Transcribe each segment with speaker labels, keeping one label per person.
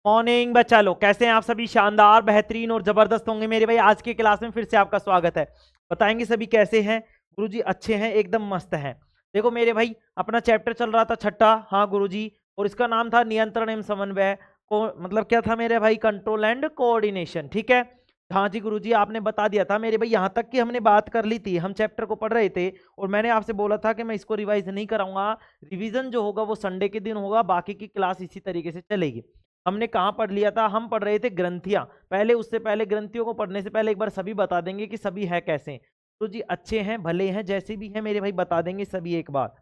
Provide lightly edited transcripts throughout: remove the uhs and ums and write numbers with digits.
Speaker 1: Morning बच्चा लोग, कैसे हैं आप सभी? शानदार, बेहतरीन और जबरदस्त होंगे मेरे भाई। आज की क्लास में फिर से आपका स्वागत है। बताएंगे सभी कैसे हैं? गुरुजी अच्छे हैं, एकदम मस्त हैं। देखो मेरे भाई, अपना चैप्टर चल रहा था छठा, हाँ गुरुजी, और इसका नाम था नियंत्रण एवं समन्वय को, मतलब क्या था मेरे भाई? कंट्रोल एंड कोऑर्डिनेशन, ठीक है। हाँ जी गुरुजी, आपने बता दिया था मेरे भाई। यहाँ तक कि हमने बात कर ली थी, हम चैप्टर को पढ़ रहे थे और मैंने आपसे बोला था कि मैं इसको रिवाइज नहीं कराऊंगा। रिवीजन जो होगा वो संडे के दिन होगा, बाकी की क्लास इसी तरीके से चलेगी। हमने कहाँ पढ़ लिया था? हम पढ़ रहे थे ग्रंथियां। पहले उससे पहले ग्रंथियों को पढ़ने से पहले एक बार सभी बता देंगे कि सभी है कैसे। तो जी अच्छे हैं, भले हैं, जैसे भी हैं मेरे भाई, बता देंगे सभी एक बार।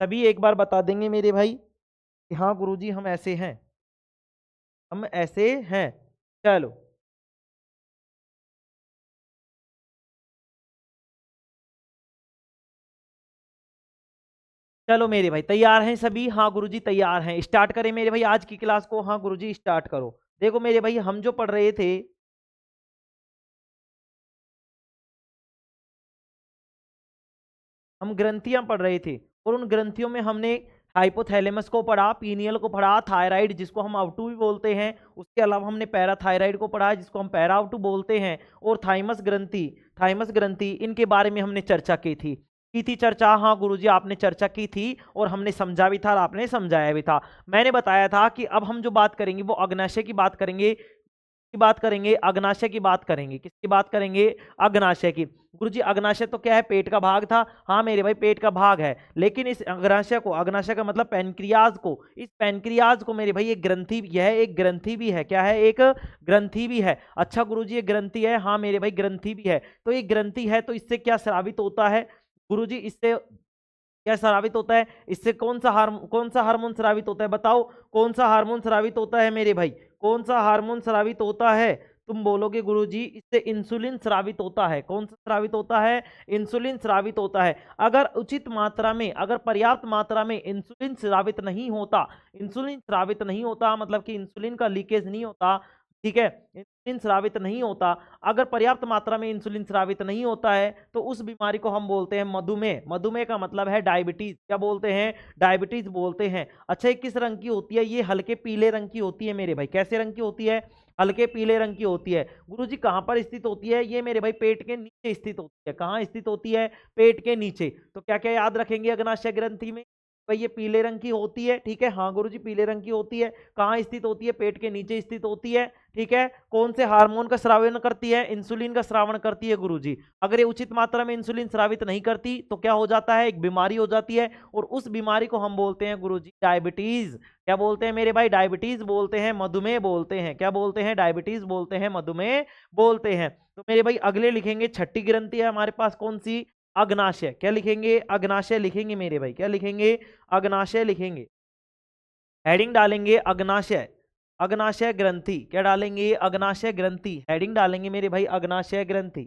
Speaker 1: सभी एक बार बता देंगे मेरे भाई कि हाँ गुरुजी हम ऐसे हैं, हम ऐसे हैं। चलो चलो मेरे भाई, तैयार हैं सभी? हाँ गुरुजी तैयार हैं। स्टार्ट करें मेरे भाई आज की क्लास को? हाँ गुरुजी स्टार्ट करो। देखो मेरे भाई, हम जो पढ़ रहे थे, हम ग्रंथियां पढ़ रहे थे और उन ग्रंथियों में हमने हाइपोथैलेमस को पढ़ा, पीनियल को पढ़ा, थायराइड जिसको हम आउटू भी बोलते हैं, उसके अलावा हमने पैराथायराइड को पढ़ा जिसको हम पैराआउटू बोलते हैं, और थाइमस ग्रंथि इनके बारे में हमने चर्चा की थी चर्चा। हाँ गुरुजी आपने चर्चा की थी और हमने समझा भी था और आपने समझाया भी था। मैंने बताया था कि अब हम जो बात करेंगे वो अग्नाशय की बात करेंगे, की बात करेंगे, अग्नाशय की बात करेंगे। किसकी बात करेंगे? अग्नाशय की। गुरुजी अग्नाशय तो क्या है? पेट का भाग था। हाँ मेरे भाई पेट का भाग है, लेकिन इस अग्नाशय को, अग्नाशय का मतलब पेनक्रियाज को, इस पेनक्रियाज को मेरे भाई एक ग्रंथि, यह एक ग्रंथि भी है। क्या है? एक ग्रंथि भी है। अच्छा गुरुजी ये ग्रंथि है? हाँ मेरे भाई ग्रंथि भी है। तो ये ग्रंथि है तो इससे क्या स्रावित होता है गुरुजी? इससे क्या स्रावित होता है? इससे कौन सा हार्मोन स्रावित होता है? बताओ कौन सा हार्मोन स्रावित होता है मेरे भाई? कौन सा हार्मोन स्रावित होता है? तुम बोलोगे गुरुजी इससे इंसुलिन स्रावित होता है। कौन सा स्रावित होता है? इंसुलिन स्रावित होता है। अगर उचित मात्रा में, अगर पर्याप्त मात्रा में इंसुलिन स्रावित नहीं होता, इंसुलिन स्रावित नहीं होता मतलब कि इंसुलिन का लीकेज नहीं होता, ठीक है, इंसुलिन स्रावित नहीं होता, अगर पर्याप्त मात्रा में इंसुलिन स्रावित नहीं होता है तो उस बीमारी को हम बोलते हैं मधुमेह। मधुमेह का मतलब है डायबिटीज। क्या बोलते हैं? डायबिटीज बोलते हैं। अच्छा ये किस रंग की होती है? ये हल्के पीले रंग की होती है मेरे भाई। कैसे रंग की होती है? हल्के पीले रंग की होती है। गुरुजी कहाँ पर स्थित होती है? ये मेरे भाई पेट के नीचे स्थित होती है। कहाँ स्थित होती है? पेट के नीचे। तो क्या क्या याद रखेंगे अग्नाशय ग्रंथि में? भाई ये पीले रंग की होती है, ठीक है। हाँ गुरुजी पीले रंग की होती है। कहाँ स्थित होती है? पेट के नीचे स्थित होती है, ठीक है। कौन से हार्मोन का स्रावन करती है? इंसुलिन का स्रावन करती है गुरुजी। अगर ये उचित मात्रा में इंसुलिन स्रावित नहीं करती तो क्या हो जाता है? एक बीमारी हो जाती है, और उस बीमारी को हम बोलते हैं गुरुजी डायबिटीज। क्या बोलते हैं मेरे भाई? डायबिटीज बोलते हैं, मधुमेह बोलते हैं। क्या बोलते हैं? डायबिटीज बोलते हैं, मधुमेह बोलते हैं। तो मेरे भाई अगले लिखेंगे, छठी ग्रंथि है हमारे पास कौन सी? अग्नाशय। क्या लिखेंगे? अग्नाशय लिखेंगे मेरे भाई। क्या लिखेंगे? अग्नाशय लिखेंगे। हेडिंग डालेंगे अग्नाशय, अग्नाशय ग्रंथि। क्या डालेंगे? अग्नाशय ग्रंथि। हेडिंग डालेंगे मेरे भाई अग्नाशय ग्रंथि।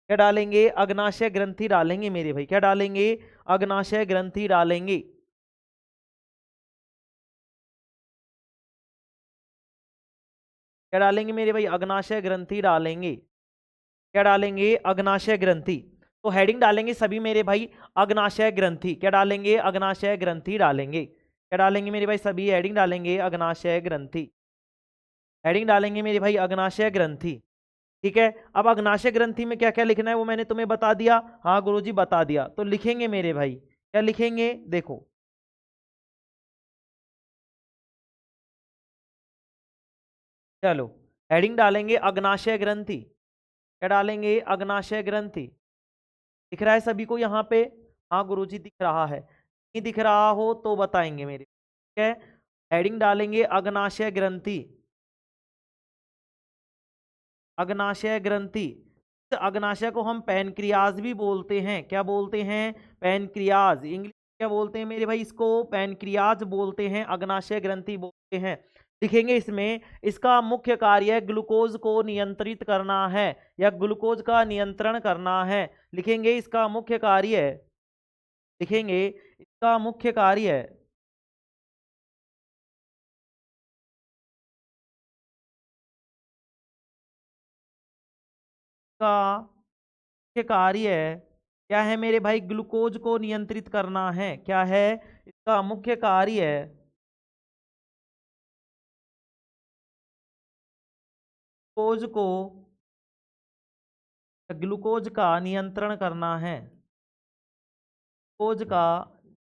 Speaker 1: क्या डालेंगे? अग्नाशय ग्रंथि डालेंगे मेरे भाई। क्या डालेंगे? अग्नाशय ग्रंथि डालेंगे। क्या डालेंगे मेरे भाई? अग्नाशय ग्रंथि डालेंगे। क्या डालेंगे? अग्नाशय ग्रंथि। तो हेडिंग डालेंगे सभी मेरे भाई अग्नाशय ग्रंथि। क्या डालेंगे? अग्नाशय ग्रंथि डालेंगे। क्या डालेंगे मेरे भाई? सभी हेडिंग डालेंगे अग्नाशय ग्रंथि। हेडिंग डालेंगे मेरे भाई अग्नाशय ग्रंथि, ठीक है। अब अग्नाशय ग्रंथि में क्या क्या लिखना है वो मैंने तुम्हें बता दिया। हाँ गुरुजी बता दिया। तो लिखेंगे मेरे भाई, क्या लिखेंगे? देखो चलो, हेडिंग डालेंगे अग्नाशय ग्रंथि। क्या डालेंगे? अग्नाशय ग्रंथि। दिख रहा है सभी को यहाँ पे? हाँ गुरुजी दिख रहा है। नहीं दिख रहा हो तो बताएंगे मेरे, ठीक है। हेडिंग डालेंगे अग्नाशय ग्रंथि, अग्नाशय ग्रंथि। इस अग्नाशय को हम पैनक्रियाज भी बोलते हैं। क्या बोलते हैं? पैनक्रियाज। इंग्लिश क्या बोलते हैं मेरे भाई? इसको पैनक्रियाज बोलते हैं, अग्नाशय ग्रंथि बोलते हैं। लिखेंगे इसमें, इसका मुख्य कार्य ग्लूकोज को नियंत्रित करना है या ग्लूकोज का नियंत्रण करना है। लिखेंगे इसका मुख्य कार्य, लिखेंगे इसका मुख्य कार्य, का मुख्य कार्य क्या है मेरे भाई? ग्लूकोज को नियंत्रित करना है। क्या है इसका मुख्य कार्य? ग्लूकोज का नियंत्रण करना है, ग्लूकोज का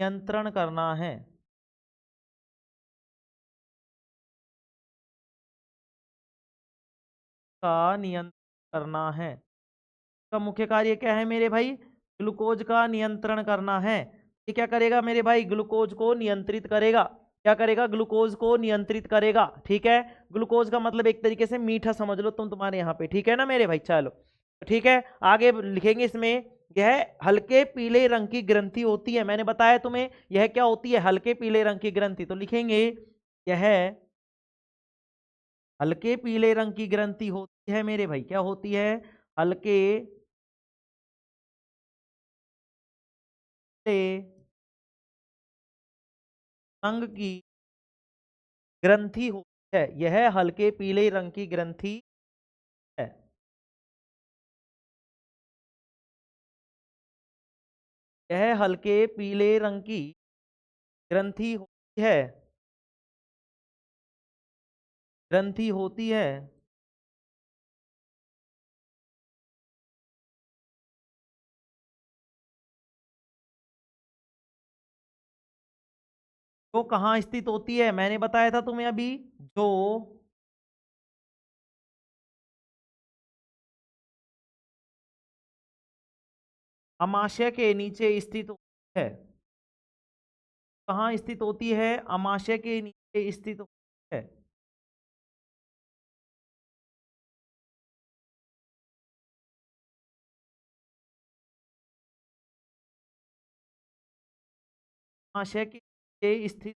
Speaker 1: नियंत्रण करना है, का नियंत्रण करना है। का मुख्य कार्य क्या है मेरे भाई? ग्लूकोज का नियंत्रण करना है। ये क्या करेगा मेरे भाई? ग्लूकोज को नियंत्रित करेगा। क्या करेगा? ग्लूकोज को नियंत्रित करेगा। ठीक है, ग्लूकोज का मतलब एक तरीके से मीठा समझ लो तुम तुम्हारे यहाँ पे। ठीक है ना मेरे भाई? चलो ठीक है, आगे लिखेंगे इसमें। यह हल्के पीले रंग की ग्रंथि होती है। मैंने बताया तुम्हें यह क्या होती है, हल्के पीले रंग की ग्रंथि। तो लिखेंगे यह हल्के पीले रंग की ग्रंथि होती है मेरे भाई। क्या होती है? हल्के रंग की ग्रंथि होती है। यह हल्के पीले रंग की ग्रंथि है। यह हल्के पीले रंग की ग्रंथि होती है, ग्रंथि होती है। जो कहाँ स्थित होती है? मैंने बताया था तुम्हें अभी, जो अमाशय के नीचे स्थित होती है। कहाँ स्थित होती है? अमाशय के नीचे स्थित होती है। अमाशय के नीचे स्थित,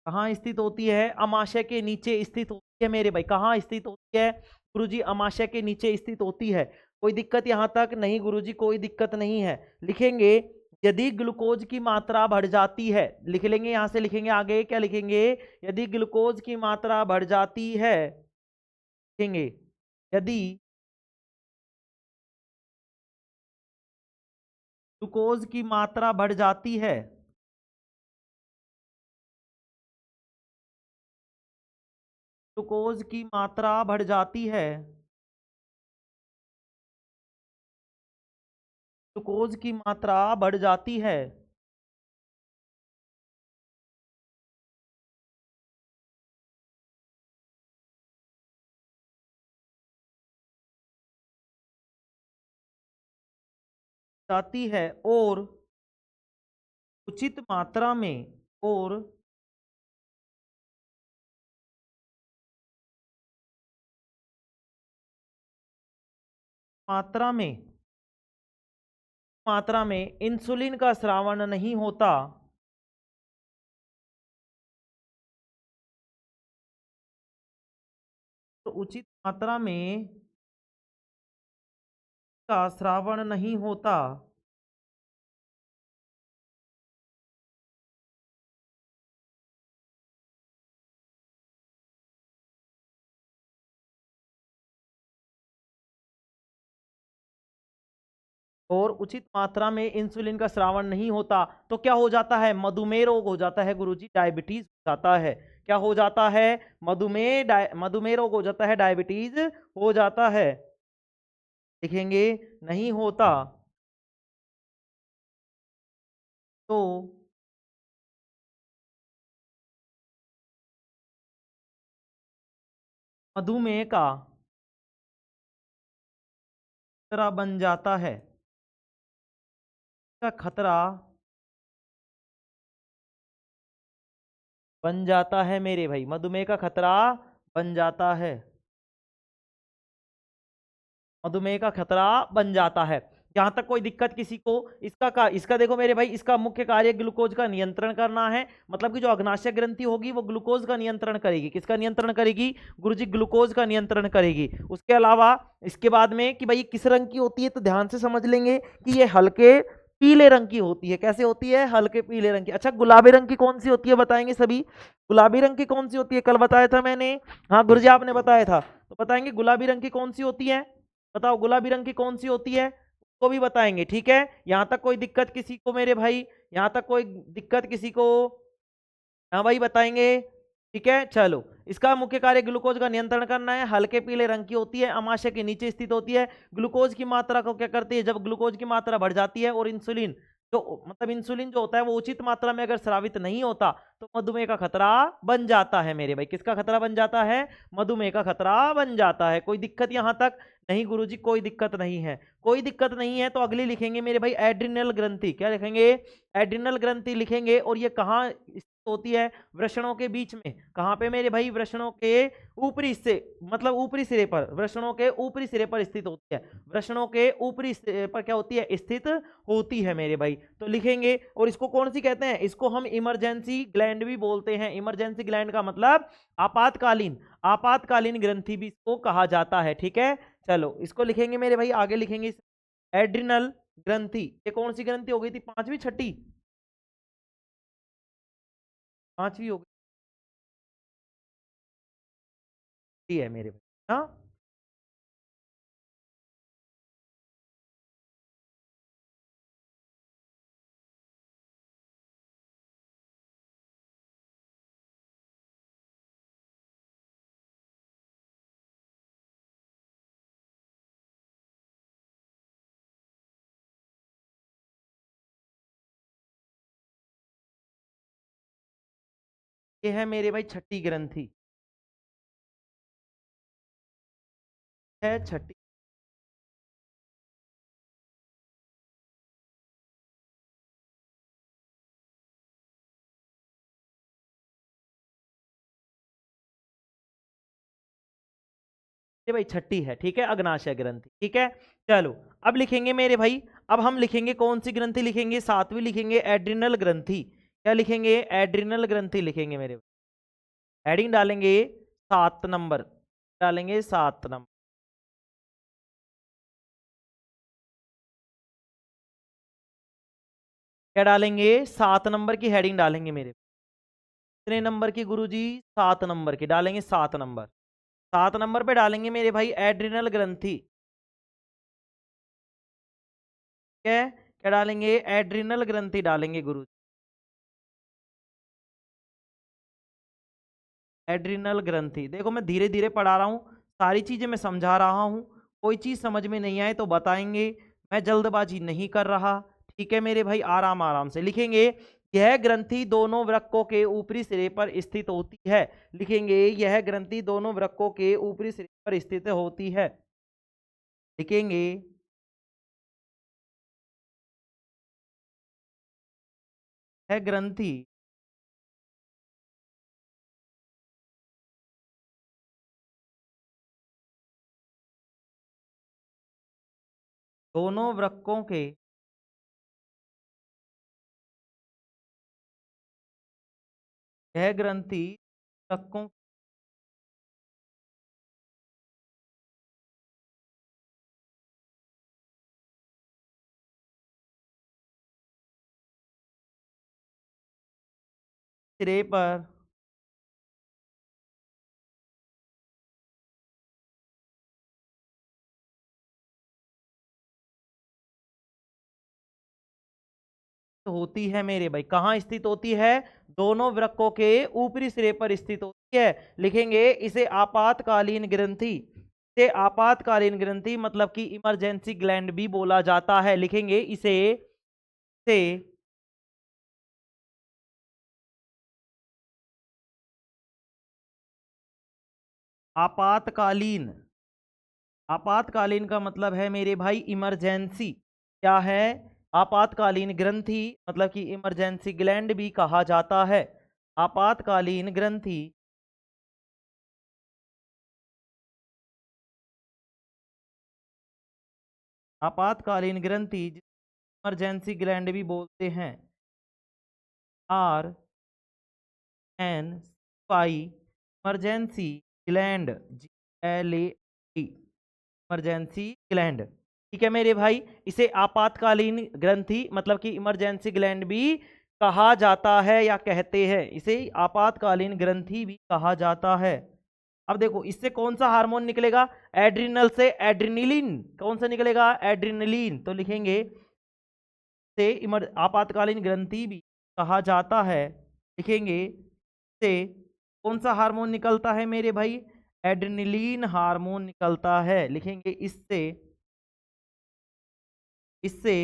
Speaker 1: कहाँ स्थित होती है? अमाशय के नीचे स्थित होती है मेरे भाई। कहाँ स्थित होती है गुरुजी? अमाशय के नीचे स्थित होती है। कोई दिक्कत यहाँ तक? नहीं गुरुजी, कोई दिक्कत नहीं है। लिखेंगे यदि ग्लूकोज की मात्रा बढ़ जाती है, लिख लेंगे यहाँ से। लिखेंगे आगे क्या लिखेंगे? यदि ग्लूकोज की मात्रा बढ़ जाती है, लिखेंगे यदि ग्लूकोज की मात्रा बढ़ जाती है, ग्लूकोज की मात्रा बढ़ जाती है, ग्लूकोज की मात्रा बढ़ जाती है, जाती है और उचित मात्रा में, और मात्रा में, मात्रा में इंसुलिन का स्रावन नहीं होता, तो उचित मात्रा में का स्रावन नहीं होता, और उचित मात्रा में इंसुलिन का स्रावन नहीं होता, तो क्या हो जाता है? मधुमेह रोग हो जाता है गुरुजी, डायबिटीज हो जाता है। क्या हो जाता है? मधुमेह रोग हो जाता है, डायबिटीज हो जाता है। लिखेंगे नहीं होता तो मधुमेह का खतरा बन जाता है, का खतरा बन जाता है मेरे भाई। मधुमेह का खतरा बन जाता है, मधुमेह का खतरा बन जाता है। जहां तक कोई दिक्कत किसी को, इसका देखो मेरे भाई, इसका मुख्य कार्य ग्लूकोज का नियंत्रण करना है। मतलब कि जो अग्नाशय ग्रंथि होगी वो ग्लूकोज का नियंत्रण करेगी। किसका नियंत्रण करेगी गुरुजी? ग्लूकोज का नियंत्रण करेगी। उसके अलावा इसके बाद में कि भाई किस रंग की होती है, तो ध्यान से समझ लेंगे कि ये हल्के पीले रंग की होती है। कैसे होती है? हल्के पीले रंग की। अच्छा, गुलाबी रंग की कौन सी होती है बताएंगे सभी? गुलाबी रंग की कौन सी होती है? कल बताया था मैंने। हाँ गुरुजी आपने बताया था, तो बताएंगे गुलाबी रंग की कौन सी होती है? बताओ गुलाबी रंग की कौन सी होती है? को भी बताएंगे। ठीक है, यहां तक कोई दिक्कत किसी को मेरे भाई? यहां तक कोई दिक्कत किसी को? हाँ भाई बताएंगे। ठीक है चलो, इसका मुख्य कार्य ग्लूकोज का नियंत्रण करना है। हल्के पीले रंग की होती है, अमाशय के नीचे स्थित होती है। ग्लूकोज की मात्रा को क्या करती है? जब ग्लूकोज की मात्रा बढ़ जाती है और इंसुलिन जो मतलब इंसुलिन जो होता है वो उचित मात्रा में अगर स्रावित नहीं होता तो मधुमेह का खतरा बन जाता है मेरे भाई। किसका खतरा बन जाता है? मधुमेह का खतरा बन जाता है। कोई दिक्कत यहां तक? नहीं गुरुजी कोई दिक्कत नहीं है। कोई दिक्कत नहीं है तो अगली लिखेंगे मेरे भाई एड्रिनल ग्रंथि। क्या लिखेंगे? एड्रिनल ग्रंथि लिखेंगे। और ये कहाँ होती है? वृषणों के बीच में। कहां पे मेरे भाई? वृषणों के ऊपरी हिस्से, मतलब ऊपरी सिरे पर, वृषणों के ऊपरी सिरे पर स्थित होती है। वृषणों के ऊपरी सिरे पर क्या होती है? स्थित होती है मेरे भाई। तो लिखेंगे। और इसको कौन सी कहते हैं? इसको हम इमरजेंसी ग्लैंड भी बोलते हैं। इमरजेंसी ग्लैंड का मतलब आपातकालीन, आपातकालीन ग्रंथि भी इसको कहा जाता है। ठीक है चलो, इसको लिखेंगे मेरे भाई। आगे लिखेंगे एड्रिनल ग्रंथि। ये कौन सी ग्रंथि हो गई थी? पांचवी, छठी? पांचवी हो गई है मेरे भाई। हाँ, ये है मेरे भाई छठी ग्रंथि। है छठी। ये भाई छठी है। ठीक है, अग्नाशय ग्रंथि। ठीक है चलो, अब लिखेंगे मेरे भाई। अब हम लिखेंगे कौन सी ग्रंथि लिखेंगे? सातवीं लिखेंगे, एड्रिनल ग्रंथि। क्या लिखेंगे? एड्रिनल ग्रंथि लिखेंगे मेरे भाई। हेडिंग डालेंगे 7 नंबर, डालेंगे 7 नंबर। क्या डालेंगे? 7 नंबर की हेडिंग डालेंगे मेरे। कितने नंबर की गुरुजी? 7 नंबर की डालेंगे। 7 नंबर, 7 नंबर पे डालेंगे मेरे भाई एड्रिनल ग्रंथि। ठीक है, क्या डालेंगे? एड्रिनल ग्रंथि डालेंगे गुरु। एड्रिनल ग्रंथि। देखो मैं धीरे धीरे पढ़ा रहा हूँ, सारी चीजें मैं समझा रहा हूँ। कोई चीज समझ में नहीं आए तो बताएंगे, मैं जल्दबाजी नहीं कर रहा। ठीक है मेरे भाई, आराम आराम से लिखेंगे। यह ग्रंथि दोनों वृक्कों के ऊपरी सिरे पर स्थित होती है। लिखेंगे यह ग्रंथि दोनों वृक्कों के ऊपरी सिरे पर स्थित होती है। लिखेंगे यह ग्रंथि दोनों वृक्कों के यह ग्रंथि वृक्कों सिरे पर होती है मेरे भाई। कहाँ स्थित होती है? दोनों वृक्कों के ऊपरी सिरे पर स्थित होती है। लिखेंगे इसे आपातकालीन ग्रंथि। इसे आपातकालीन ग्रंथि मतलब कि इमरजेंसी ग्लैंड भी बोला जाता है। लिखेंगे इसे से आपातकालीन। आपातकालीन का मतलब है मेरे भाई इमरजेंसी। क्या है? आपातकालीन ग्रंथि मतलब कि इमरजेंसी ग्लैंड भी कहा जाता है। आपातकालीन ग्रंथि, आपातकालीन ग्रंथि इमरजेंसी ग्लैंड भी बोलते हैं। R N Y emergency gland, GLAD emergency gland. ठीक है मेरे भाई, इसे आपातकालीन ग्रंथि मतलब कि इमरजेंसी ग्लैंड भी कहा जाता है या कहते हैं। इसे आपातकालीन ग्रंथि भी कहा जाता है। अब देखो इससे कौन सा हार्मोन निकलेगा, एड्रिनल से एड्रिनलिन, कौन सा निकलेगा, एड्रिनलिन। तो लिखेंगे से आपातकालीन ग्रंथि भी कहा जाता है, लिखेंगे से कौन सा हार्मोन निकलता है मेरे भाई, एड्रिनलिन हार्मोन निकलता है, लिखेंगे इससे, इससे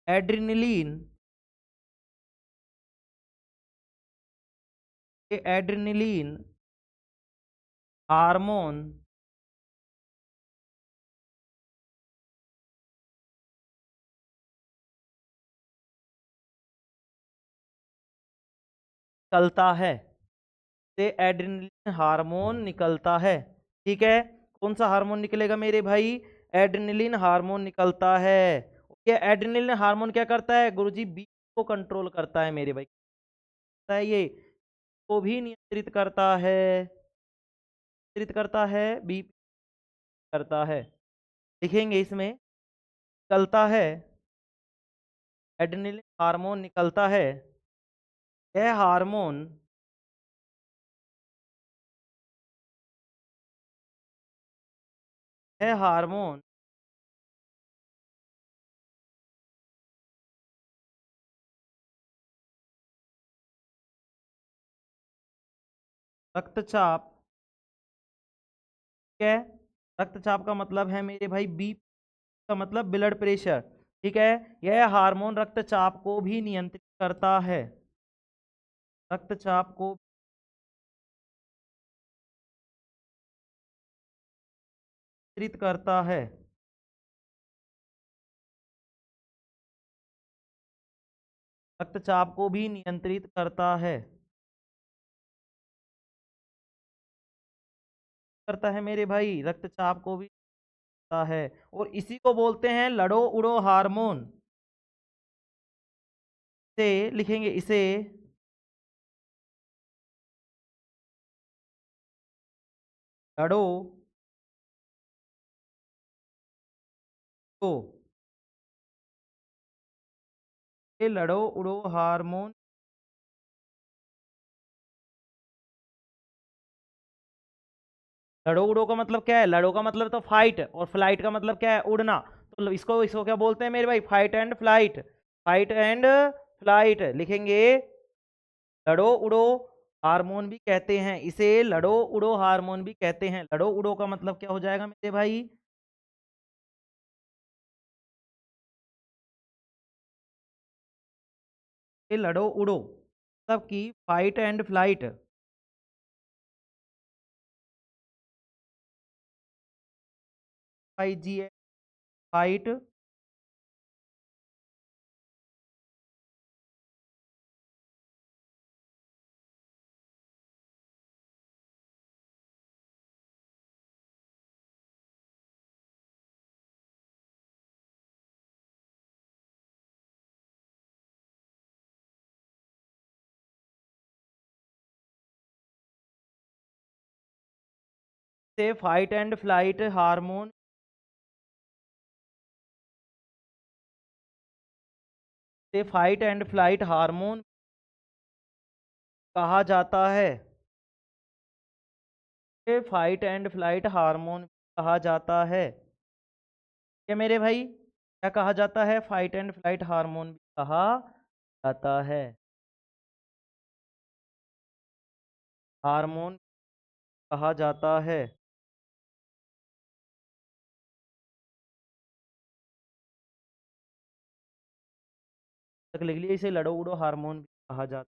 Speaker 1: एड्रिनलिन, एड्रिनलिन हार्मोन निकलता है, से एड्रिनलिन हार्मोन निकलता है। ठीक है, कौन सा हार्मोन निकलेगा मेरे भाई, एड्रिनलिन हार्मोन निकलता है। ये एड्रिनलिन हार्मोन क्या करता है गुरुजी, बीपी को कंट्रोल करता है मेरे भाई, करता है ये, को भी नियंत्रित करता है, नियंत्रित करता है, बीपी करता है। लिखेंगे इसमें निकलता है, एड्रिनलिन हार्मोन निकलता है, यह हार्मोन, यह हार्मोन रक्तचाप, ठीक है, रक्तचाप का मतलब है मेरे भाई बीपी, का मतलब ब्लड प्रेशर, ठीक है, यह हार्मोन रक्तचाप को भी नियंत्रित करता है, रक्तचाप को नियंत्रित करता है, रक्तचाप को भी नियंत्रित करता है, करता है मेरे भाई, रक्तचाप को भी करता है। और इसी को बोलते हैं लड़ो उड़ो हार्मोन, से लिखेंगे इसे लड़ो तो, ये लड़ो उड़ो हार्मोन, लड़ो उड़ो का मतलब क्या है, लड़ो का मतलब तो फाइट, और फ्लाइट का मतलब क्या है, उड़ना। तो इसको इसको क्या बोलते हैं मेरे भाई, fight and flight, fight and flight, लिखेंगे लड़ो उड़ो हार्मोन भी कहते हैं इसे, लड़ो उड़ो हार्मोन भी कहते हैं। लड़ो उड़ो का मतलब क्या हो जाएगा मेरे भाई, ये लड़ो उड़ो मतलब की fight and flight, FIG, fight से फाइट एंड फ्लाइट हार्मोन, से फाइट एंड फ्लाइट हार्मोन कहा जाता है, से फाइट एंड फ्लाइट हार्मोन कहा जाता है। क्या मेरे भाई, क्या कहा जाता है, फाइट एंड फ्लाइट हार्मोन भी कहा जाता है, हार्मोन कहा जाता है। तक लिख लिया, इसे लड़ो उड़ो हार्मोन भी कहा जाता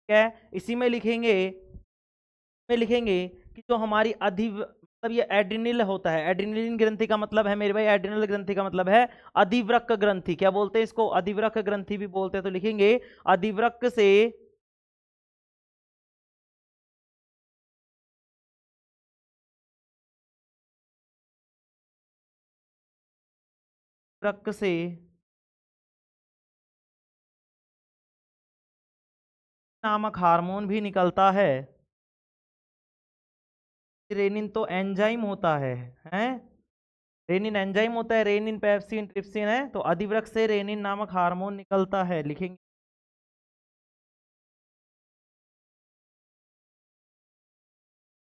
Speaker 1: है। इसी में लिखेंगे, में लिखेंगे कि जो हमारी मतलब ये एड्रिनल होता है, एड्रिनलिन ग्रंथि का मतलब है मेरे भाई, एड्रिनल ग्रंथि का मतलब है अधिवृक्क ग्रंथि, क्या बोलते हैं इसको, अधिवृक्क ग्रंथि भी बोलते हैं। तो लिखेंगे अधिवृक्क से, वृक्क से नामक हार्मोन भी निकलता है, रेनिन तो एंजाइम होता है, हैं, रेनिन एंजाइम होता है, रेनिन पेप्सिन ट्रिप्सिन है, तो अधिवृक्क से रेनिन नामक हार्मोन निकलता है, लिखेंगे।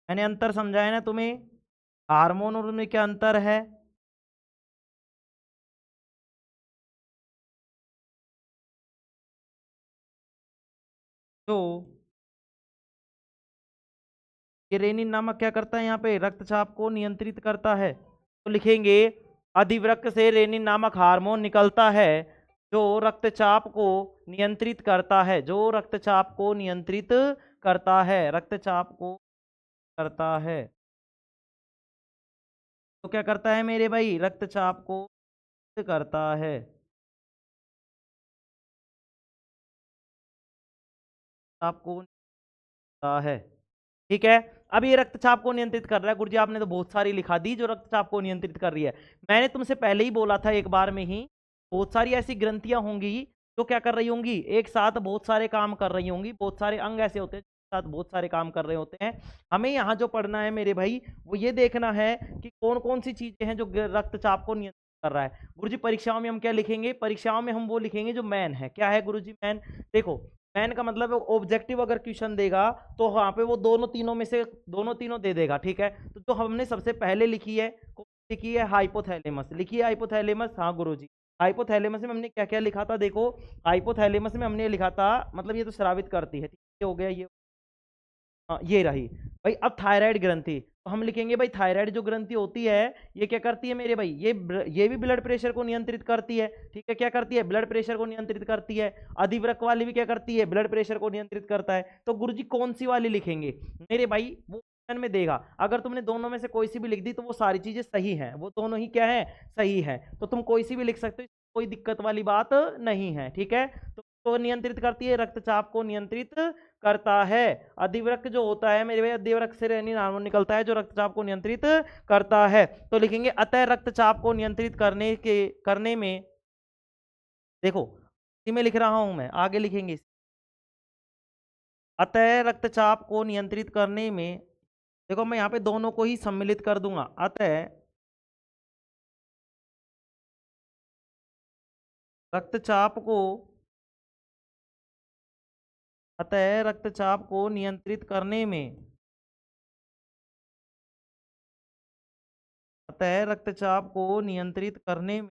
Speaker 1: मैंने अंतर समझाया ना तुम्हें, हार्मोन और उनमें क्या अंतर है। तो ये रेनिन नामक क्या करता है, यहाँ पे रक्तचाप को नियंत्रित करता है, तो लिखेंगे अधिवृक्क से रेनिन नामक हार्मोन निकलता है जो रक्तचाप को नियंत्रित करता है, जो रक्तचाप को नियंत्रित करता है, रक्तचाप को करता है। तो क्या करता है मेरे भाई, रक्तचाप को करता है, आपको करता है। ठीक है, अब ये रक्तचाप को नियंत्रित कर रहा है। गुरुजी आपने तो बहुत सारी लिखा दी जो रक्तचाप को नियंत्रित कर रही है। मैंने तुमसे पहले ही बोला था एक बार में ही, बहुत सारी ऐसी ग्रंथियां होंगी जो क्या कर रही होंगी, एक साथ बहुत सारे काम कर रही होंगी, बहुत सारे अंग ऐसे होते हैं साथ बहुत सारे काम कर रहे होते हैं। हमें यहाँ जो पढ़ना है मेरे भाई, वो ये देखना है कि कौन कौन सी चीजें हैं जो रक्तचाप को नियंत्रित कर रहा है। गुरुजी परीक्षाओं में हम क्या लिखेंगे, परीक्षाओं में हम वो लिखेंगे जो मैन है। क्या है गुरुजी मैन, देखो मैन का मतलब ऑब्जेक्टिव अगर क्वेश्चन देगा तो वहां पे वो दोनों तीनों में से दोनों तीनों दे देगा। ठीक है, तो जो हमने सबसे पहले लिखी है, लिखी है हाइपोथैलेमस, लिखी है हाइपोथैलेमस। हाँ गुरुजी, हाइपोथैलेमस में हमने क्या क्या लिखा था, देखो हाइपोथैलेमस में हमने लिखा था, मतलब ये तो स्रावित करती है, ठीक है, ये हो गया ये। हाँ ये रही भाई। अब थायराइड ग्रंथि, तो हम लिखेंगे भाई थायराइड जो ग्रंथि होती है ये क्या करती है मेरे भाई, ये भी ब्लड प्रेशर को नियंत्रित करती है। ठीक है, क्या करती है, ब्लड प्रेशर को नियंत्रित करती है। अधिवृक्क वाली भी क्या करती है, ब्लड प्रेशर को नियंत्रित करता है। तो गुरुजी कौन सी वाली लिखेंगे मेरे भाई, वो ऑप्शन में देगा। अगर तुमने दोनों में से कोई सी भी लिख दी तो वो सारी चीजें सही हैं, वो दोनों ही क्या है, सही है। तो तुम कोई सी भी लिख सकते हो, कोई दिक्कत वाली बात नहीं है। ठीक है, तो नियंत्रित करती है, रक्तचाप को नियंत्रित करता है। अधिवृक्क जो होता है मेरे भाई, अधिवृक्क से रेनिन हार्मोन निकलता है जो रक्तचाप को नियंत्रित करता है। तो लिखेंगे अतः रक्तचाप को नियंत्रित करने में, देखो इसी में लिख रहा हूं मैं, आगे लिखेंगे अतः रक्तचाप को नियंत्रित करने में। देखो मैं यहाँ पे दोनों को ही सम्मिलित कर दूंगा, अतः रक्तचाप को, अतः रक्तचाप को नियंत्रित करने में, अतः रक्तचाप को नियंत्रित करने में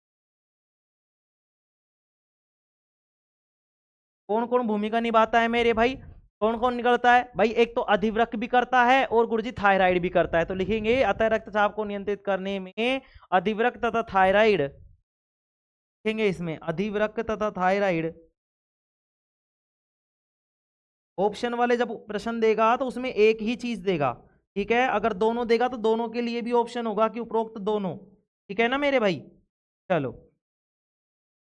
Speaker 1: कौन कौन भूमिका निभाता है मेरे भाई, कौन कौन निकलता है भाई, एक तो अधिवृक्क भी करता है और गुरुजी थायराइड भी करता है। तो लिखेंगे अतः रक्तचाप को नियंत्रित करने में अधिवृक्क तथा थायराइड, लिखेंगे इसमें अधिवृक्क तथा थायराइड। ऑप्शन वाले जब प्रश्न देगा तो उसमें एक ही चीज देगा। ठीक है, अगर दोनों देगा तो दोनों के लिए भी ऑप्शन होगा कि उपरोक्त दोनों। ठीक है ना मेरे भाई, चलो।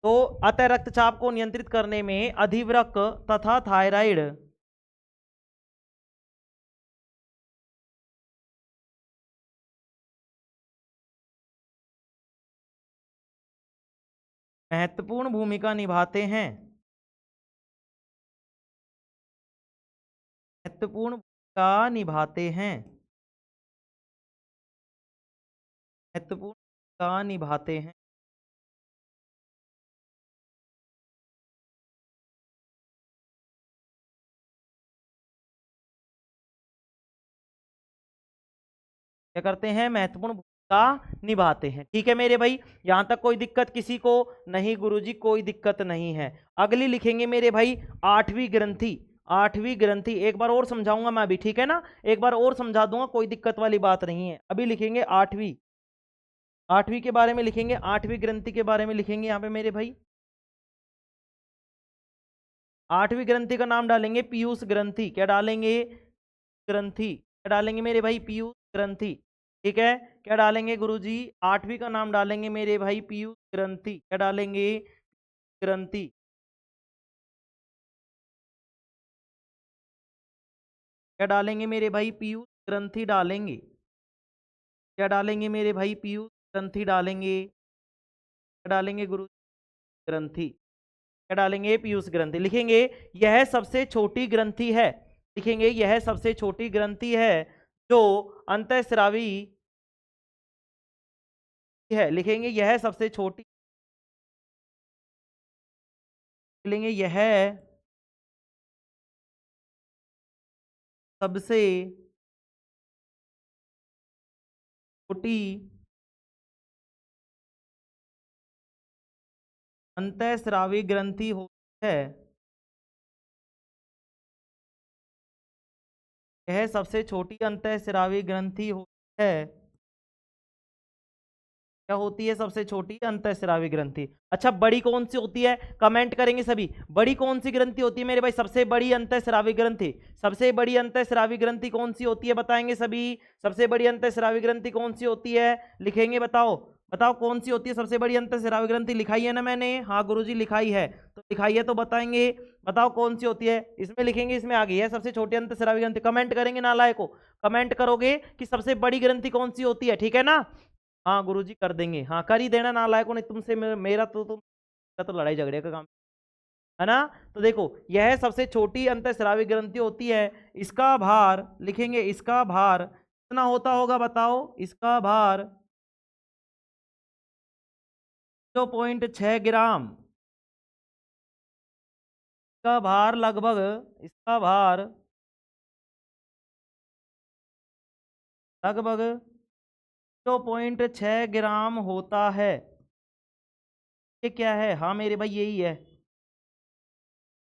Speaker 1: तो अतः रक्तचाप को नियंत्रित करने में अधिवृक्क तथा थायराइड, महत्वपूर्ण भूमिका निभाते हैं, महत्वपूर्ण भूमिका निभाते हैं, महत्वपूर्ण भूमिका निभाते हैं। क्या करते हैं, महत्वपूर्ण भूमिका निभाते हैं। ठीक है मेरे भाई, यहां तक कोई दिक्कत किसी को नहीं गुरुजी, कोई दिक्कत नहीं है। अगली लिखेंगे मेरे भाई आठवीं ग्रंथि, आठवीं ग्रंथि एक बार और समझाऊंगा मैं अभी, ठीक है ना, एक बार और समझा दूंगा, कोई दिक्कत वाली बात नहीं है। अभी लिखेंगे आठवीं, आठवीं के बारे में लिखेंगे, आठवीं ग्रंथि के बारे में लिखेंगे यहाँ पे मेरे भाई। आठवीं ग्रंथि का नाम डालेंगे पीयूष ग्रंथि, क्या डालेंगे, ग्रंथि, क्या डालेंगे मेरे भाई, पीयूष ग्रंथि। ठीक है, क्या डालेंगे गुरुजी, आठवीं का नाम डालेंगे मेरे भाई पीयूष ग्रंथि, क्या डालेंगे, ग्रंथि। क्या डालेंगे मेरे भाई, पीयूष ग्रंथि डालेंगे, क्या डालेंगे मेरे भाई, पीयूष ग्रंथि डालेंगे, क्या डालेंगे गुरु, ग्रंथि, क्या डालेंगे, पीयूष ग्रंथि। लिखेंगे यह सबसे छोटी ग्रंथि है, लिखेंगे यह सबसे छोटी ग्रंथि है जो अंतःस्रावी है, लिखेंगे यह सबसे छोटी, लिखेंगे यह सबसे छोटी अंतःस्रावी ग्रंथि होती है। यह सबसे छोटी अंतःस्रावी ग्रंथि होती है। क्या होती है सबसे छोटी अंतःस्रावी ग्रंथि? अच्छा, बड़ी कौन सी होती है? कमेंट करेंगे सभी, बड़ी कौन सी ग्रंथि होती है मेरे भाई? सबसे बड़ी अंतःस्रावी ग्रंथि, सबसे बड़ी अंतःस्रावी ग्रंथि कौन सी होती है? बताएंगे सभी, सबसे बड़ी अंतःस्रावी ग्रंथि कौन सी होती है? लिखेंगे, बताओ बताओ कौन सी होती है सबसे बड़ी अंतःस्रावी ग्रंथि? लिखाई है ना मैंने? हाँ गुरुजी लिखाई है, तो लिखाई है तो बताएंगे, बताओ कौन सी होती है? इसमें लिखेंगे, इसमें आ गई है सबसे छोटी अंतःस्रावी ग्रंथि। कमेंट करेंगे नालायको, कमेंट करोगे कि सबसे बड़ी ग्रंथि कौन सी होती है, ठीक है ना? हाँ गुरुजी कर देंगे, हाँ कर ही देना नालायकों ने, तुमसे मेरा तो मेरा तो लड़ाई झगड़े का काम है ना। तो देखो, यह सबसे छोटी अंतःस्रावी ग्रंथि होती है। इसका भार, लिखेंगे इसका भार कितना होता होगा बताओ? इसका भार 0.6 ग्राम, इसका भार लगभग, इसका भार लगभग 0.6 ग्राम होता है। ये क्या है? हाँ मेरे भाई यही है।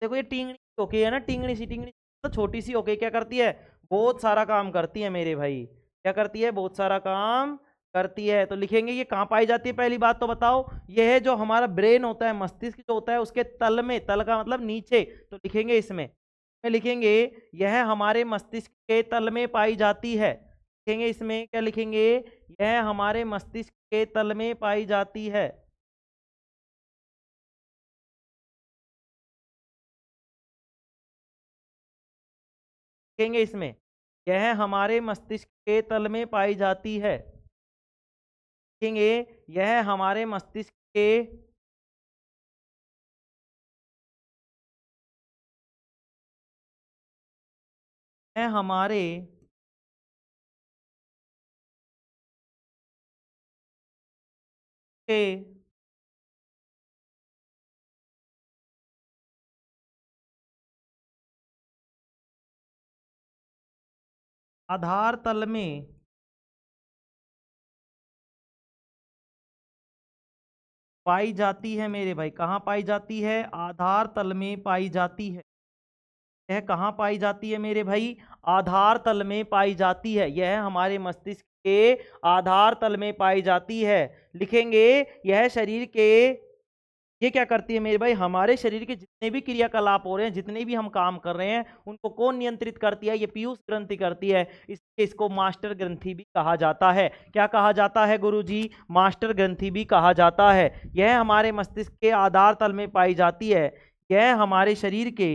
Speaker 1: देखो ये टींगनी ओके है ना, टींगनी सी, टींगनी तो छोटी सी ओके क्या करती है? बहुत सारा काम करती है मेरे भाई। क्या करती है? बहुत सारा काम करती है। तो लिखेंगे ये कहाँ पाई जाती है? पहली बात तो बताओ, ये है जो हमारा ब्रेन होता है, मस्तिष्क जो होता है उसके तल में, तल का मतलब नीचे, तो लिखेंगे इसमें लिखेंगे यह हमारे मस्तिष्क के तल में पाई जाती है। लिखेंगे इसमें, क्या लिखेंगे? यह हमारे मस्तिष्क के तल में पाई जाती है। लिखेंगे इसमें, यह हमारे मस्तिष्क के तल में पाई जाती है। लिखेंगे यह हमारे मस्तिष्क के यह हमारे के आधार तल में पाई जाती है मेरे भाई। कहाँ पाई जाती है? आधार तल में पाई जाती है। यह कहाँ पाई जाती है मेरे भाई? आधार तल में पाई जाती है। यह हमारे मस्तिष्क के आधार तल में पाई जाती है। लिखेंगे यह शरीर के, ये क्या करती है मेरे भाई? हमारे शरीर के जितने भी क्रियाकलाप हो रहे हैं, जितने भी हम काम कर रहे हैं, उनको कौन नियंत्रित करती है? ये पीयूष ग्रंथि करती है। इसको मास्टर ग्रंथि भी कहा जाता है। क्या कहा जाता है गुरुजी? मास्टर ग्रंथि भी कहा जाता है। यह हमारे मस्तिष्क के आधार तल में पाई जाती है। यह हमारे शरीर के,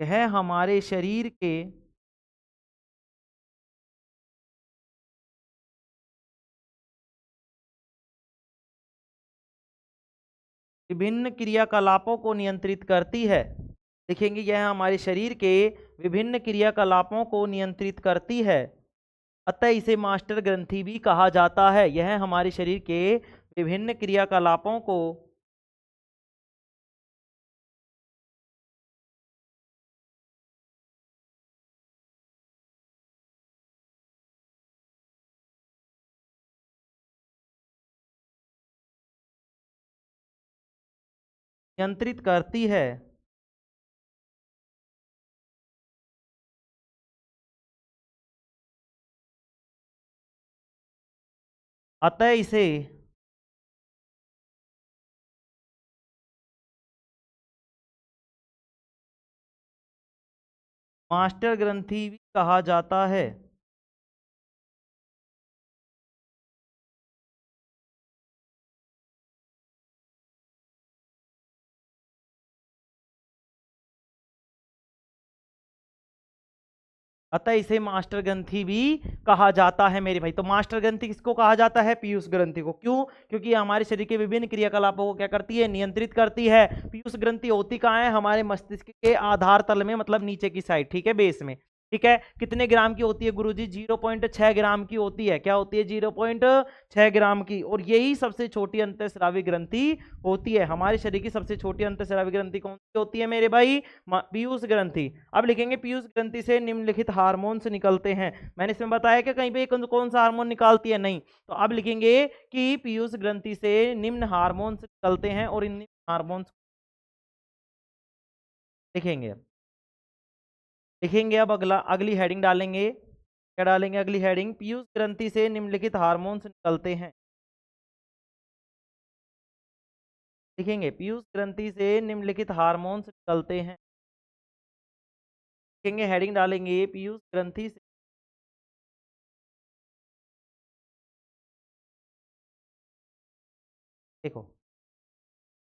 Speaker 1: यह हमारे शरीर के विभिन्न क्रियाकलापों को नियंत्रित करती है। लिखेंगे यह हमारे शरीर के विभिन्न क्रियाकलापों को नियंत्रित करती है, अतः इसे मास्टर ग्रंथि भी कहा जाता है। यह हमारे शरीर के विभिन्न क्रियाकलापों को नियंत्रित करती है। अतः इसे मास्टर ग्रंथि भी कहा जाता है। अतः इसे मास्टर ग्रंथि भी कहा जाता है मेरे भाई। तो मास्टर ग्रंथि किसको कहा जाता है? पीयूष ग्रंथि को। क्यों? क्योंकि ये हमारे शरीर के विभिन्न क्रियाकलापों को क्या करती है? नियंत्रित करती है। पीयूष ग्रंथि होती कहाँ है? हमारे मस्तिष्क के आधार तल में, मतलब नीचे की साइड, ठीक है, बेस में। ठीक है, कितने ग्राम की होती है गुरुजी? 0.6 ग्राम की होती है। क्या होती है? 0.6 ग्राम की। और यही सबसे छोटी अंतःस्रावी ग्रंथि होती है। हमारे शरीर की सबसे छोटी अंतःस्रावी ग्रंथि कौन सी होती है मेरे भाई? पीयूष ग्रंथि। अब लिखेंगे पीयूष ग्रंथि से निम्नलिखित हार्मोन्स निकलते हैं। मैंने इसमें बताया कि कहीं पे कौन सा हार्मोन निकालती है? नहीं। तो अब लिखेंगे कि पीयूष ग्रंथि से निम्न हार्मोन्स निकलते हैं, और इन हार्मोन्स लिखेंगे। लिखेंगे अब अगला, अगली हेडिंग डालेंगे। क्या डालेंगे अगली हेडिंग? पीयूष ग्रंथि से निम्नलिखित हार्मोन्स निकलते हैं। लिखेंगे पीयूष ग्रंथि से निम्नलिखित हार्मोन्स निकलते हैं। लिखेंगे, हेडिंग डालेंगे पीयूष ग्रंथि से। देखो,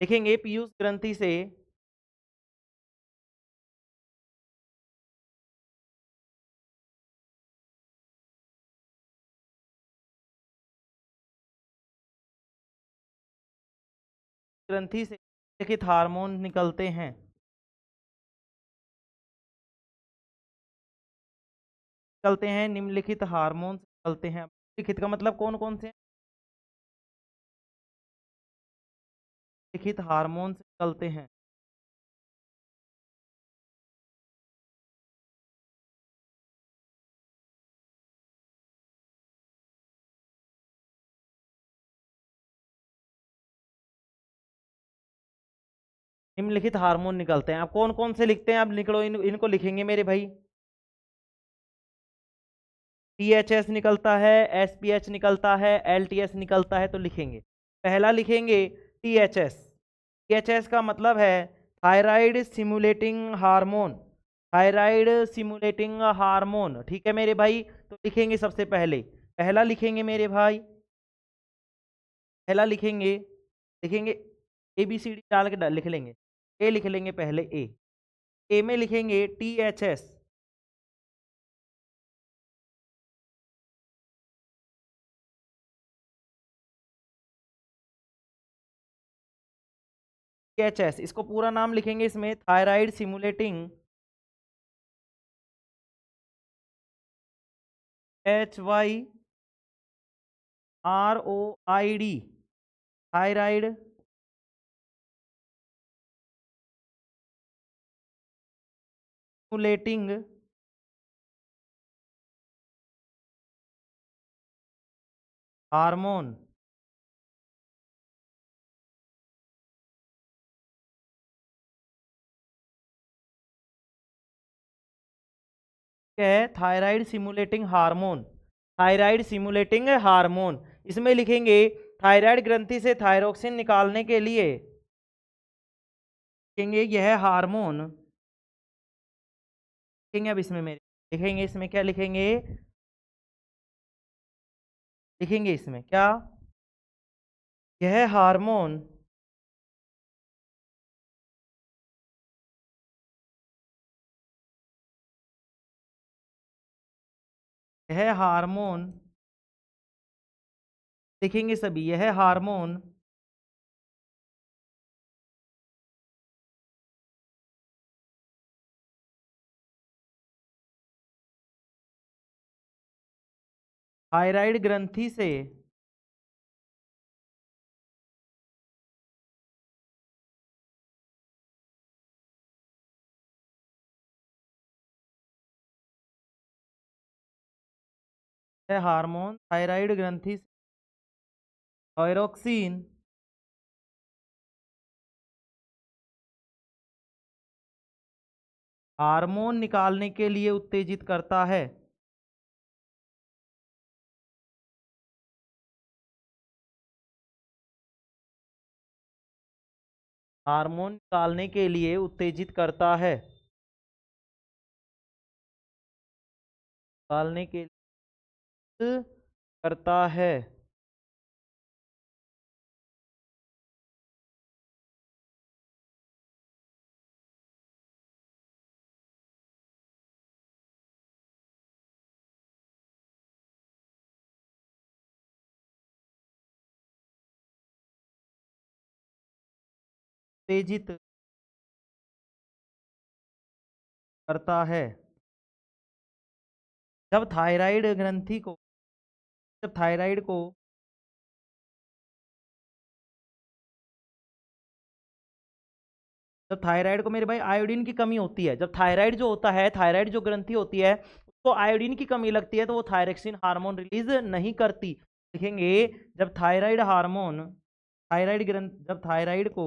Speaker 1: लिखेंगे पीयूष ग्रंथि से ग्रंथि से निम्नलिखित हार्मोन निकलते हैं। निकलते हैं, निम्नलिखित हार्मोन्स निकलते हैं। लिखित का मतलब कौन कौन से? लिखित हार्मोन्स निकलते हैं। निम्नलिखित हार्मोन निकलते हैं। अब कौन कौन से लिखते हैं? अब निकलो, इनको लिखेंगे मेरे भाई। टीएचएस निकलता है, एसपीएच निकलता है, एलटीएस निकलता है। तो लिखेंगे, पहला लिखेंगे टीएचएस। टीएचएस का मतलब है thyroid stimulating hormone. Thyroid stimulating hormone, ठीक है मेरे भाई। तो लिखेंगे सबसे पहले, पहला लिखेंगे मेरे भाई, पहला लिखेंगे। लिखेंगे ए बी सी डी डाल के लिख लेंगे। ए लिख लेंगे पहले, ए। ए में लिखेंगे टीएचएस। टीएचएस, इसको पूरा नाम लिखेंगे इसमें, thyroid simulating, HYROID, thyroid simulating hormone है। Thyroid simulating hormone, thyroid simulating hormone. इसमें लिखेंगे थायराइड ग्रंथि से थायरोक्सिन निकालने के लिए लिखेंगे यह हार्मोन। लिखेंगे अब इसमें मेरे, लिखेंगे इसमें क्या लिखेंगे? लिखेंगे इसमें क्या? यह हार्मोन, यह हार्मोन लिखेंगे सभी, यह हार्मोन थायराइड ग्रंथि से है, हार्मोन थायराइड ग्रंथि से थायरोक्सिन हार्मोन निकालने के लिए उत्तेजित करता है। हार्मोन निकालने के लिए उत्तेजित करता है। निकालने के लिए करता है। उत्तेजित करता है। जब थायराइड ग्रंथि को जब थायराइड को जब थायराइड को मेरे भाई आयोडीन की कमी होती है, जब थायराइड जो होता है, थायराइड जो ग्रंथि होती है उसको आयोडीन की कमी लगती है तो वो थायरोक्सिन हार्मोन रिलीज नहीं करती। लिखेंगे जब थायराइड हार्मोन थायराइड ग्रंथ जब थायराइड को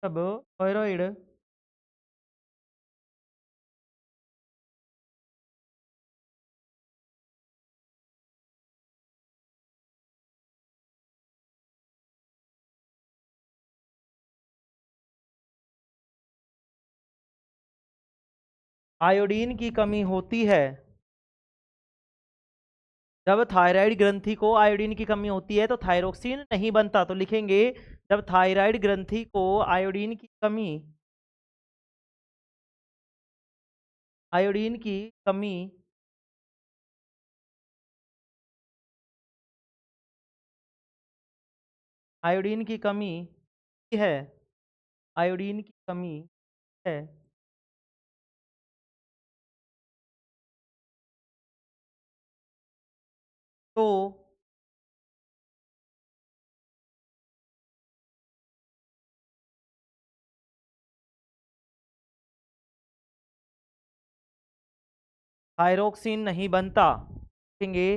Speaker 1: जब थायराइड आयोडीन की कमी होती है, जब थायराइड ग्रंथि को आयोडीन की कमी होती है तो थायरोक्सिन नहीं बनता। तो लिखेंगे जब थायराइड ग्रंथि को आयोडीन की कमी आयोडीन की कमी आयोडीन की कमी है आयोडीन की कमी है तो थायरोक्सिन नहीं बनता। लिखेंगे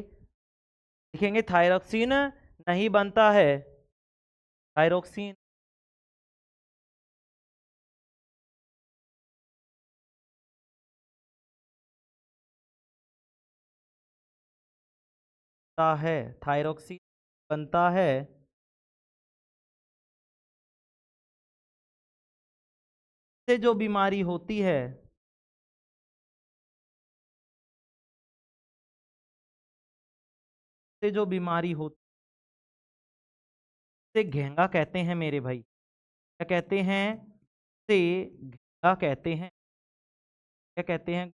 Speaker 1: लिखेंगे थायरोक्सिन नहीं बनता है, थायरोक्सिन बनता है, थायरोक्सिन बनता है से जो बीमारी होती है से जो बीमारी होती से घेंगा कहते हैं मेरे भाई। क्या कहते हैं? से घेंगा कहते हैं। क्या कहते हैं?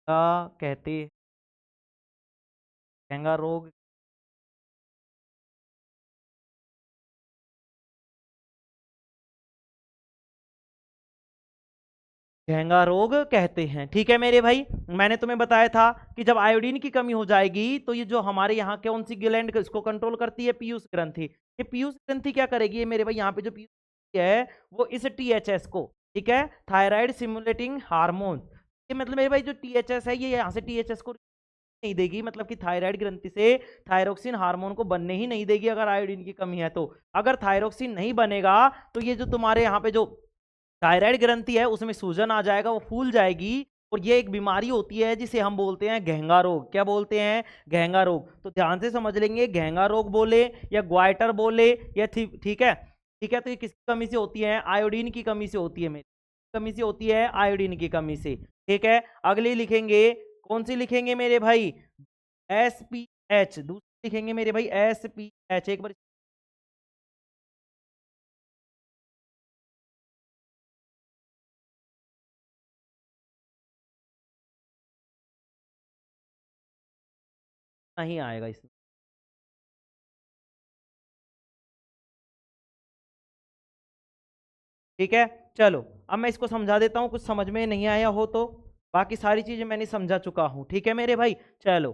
Speaker 1: कहते घेंगा रोग घेंगा रोग कहते हैं। ठीक है मेरे भाई, मैंने तुम्हें बताया था कि जब आयोडीन की कमी हो जाएगी तो ये जो हमारे यहाँ कौन सी ग्लैंड इसको कंट्रोल करती है? पीयूष ग्रंथि। ये पीयूष ग्रंथि क्या करेगी? ये मेरे भाई यहाँ पे जो पीयूष ग्रंथि है वो इस टीएचएस को, ठीक है, थायराइड सिमुलेटिंग हार्मोन, ये मतलब मेरे भाई जो टीएचएस है ये यहाँ से टीएचएस को नहीं देगी, मतलब कि थायराइड ग्रंथि से थायरोक्सिन हार्मोन को बनने ही नहीं देगी अगर आयोडीन की कमी है तो। अगर थायरोक्सिन नहीं बनेगा तो ये जो तुम्हारे यहाँ पे जो थायराइड ग्रंथि है उसमें सूजन आ जाएगा, वो फूल जाएगी, और ये एक बीमारी होती है जिसे हम बोलते हैं घेंगा रोग। क्या बोलते हैं? घेंगा रोग। तो ध्यान से समझ लेंगे, घेंगा रोग बोले या ग्वाइटर बोले या ठीक है, ठीक है। तो ये किसकी कमी से होती है? आयोडीन की कमी से होती है, मेरी कमी से होती है, आयोडीन की कमी से। ठीक है, अगली लिखेंगे, कौन सी लिखेंगे मेरे भाई? SPH। दूसरी लिखेंगे मेरे भाई SPH। एक बार नहीं आएगा इसमें। ठीक है, चलो अब मैं इसको समझा देता हूँ, कुछ समझ में नहीं आया हो तो। बाकी सारी चीजें मैंने समझा चुका हूँ, ठीक है मेरे भाई। चलो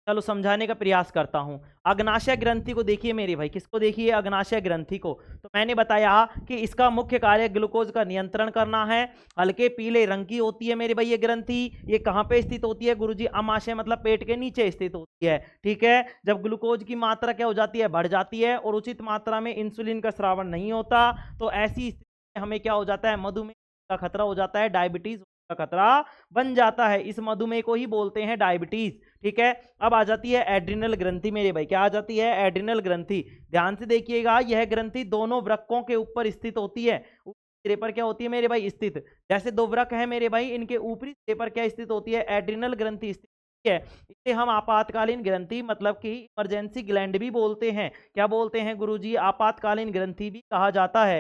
Speaker 1: चलो समझाने का प्रयास करता हूं। अग्नाशय ग्रंथि को देखिए मेरे भाई, किसको देखिए? अग्नाशय ग्रंथि को। तो मैंने बताया कि इसका मुख्य कार्य ग्लूकोज का नियंत्रण करना है। हल्के पीले रंग की होती है मेरे भाई ये ग्रंथि। ये कहाँ पे स्थित होती है गुरुजी? अमाशय मतलब पेट के नीचे स्थित होती है। ठीक है, जब ग्लूकोज की मात्रा क्या हो जाती है? बढ़ जाती है, और उचित मात्रा में इंसुलिन का स्रावण नहीं होता, तो ऐसी स्थिति में हमें क्या हो जाता है? मधुमेह का खतरा हो जाता है, डायबिटीज का खतरा बन जाता है। इस मधुमेह को ही बोलते हैं डायबिटीज। ठीक है, अब आ जाती है एड्रिनल ग्रंथि मेरे भाई। क्या आ जाती है? एड्रिनल ग्रंथि। ध्यान से देखिएगा, यह ग्रंथि दोनों वृक्कों के ऊपर स्थित होती है। सिरे पर क्या होती है मेरे भाई? स्थित। जैसे दो वृक्क है मेरे भाई, इनके ऊपरी सिरे पर क्या स्थित होती है? एड्रिनल ग्रंथि स्थित है। इसे हम आपातकालीन ग्रंथि मतलब कि इमरजेंसी ग्लैंड भी बोलते हैं। क्या बोलते हैं गुरुजी? आपातकालीन ग्रंथि भी कहा जाता है।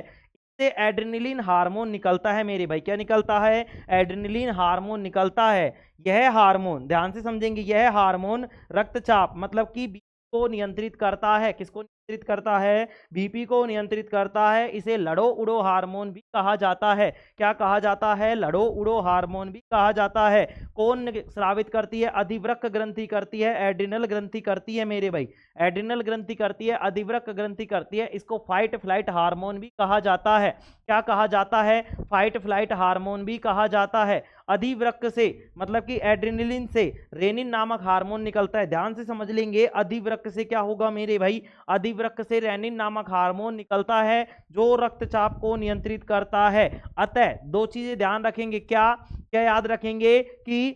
Speaker 1: इससे एड्रेनलिन हार्मोन निकलता है मेरे भाई। क्या निकलता है? एड्रेनलिन हार्मोन निकलता है। यह हार्मोन, ध्यान से समझेंगे, यह हार्मोन रक्तचाप मतलब कि बीपी को नियंत्रित करता है। किसको नियंत्रित करता है, बीपी को नियंत्रित करता है। इसे लड़ो उड़ो हार्मोन भी कहा जाता है। क्या कहा जाता है? लड़ो उड़ो हार्मोन भी कहा जाता है। कौन स्रावित करती है? अधिवृक्क ग्रंथि करती है, एड्रिनल ग्रंथि करती है मेरे भाई, एड्रिनल ग्रंथि करती है, अधिवृक्क ग्रंथि करती है। इसको फाइट फ्लाइट हार्मोन भी कहा जाता है। क्या कहा जाता है? फाइट फ्लाइट हार्मोन भी कहा जाता है। अधिवृक्क से मतलब कि एड्रेनलिन से रेनिन नामक हार्मोन निकलता है। ध्यान से समझ लेंगे, अधिवृक्क से क्या होगा मेरे भाई? अधिवृक्क से रेनिन नामक हार्मोन निकलता है जो रक्तचाप को नियंत्रित करता है। अतः दो चीजें ध्यान रखेंगे, क्या क्या याद रखेंगे कि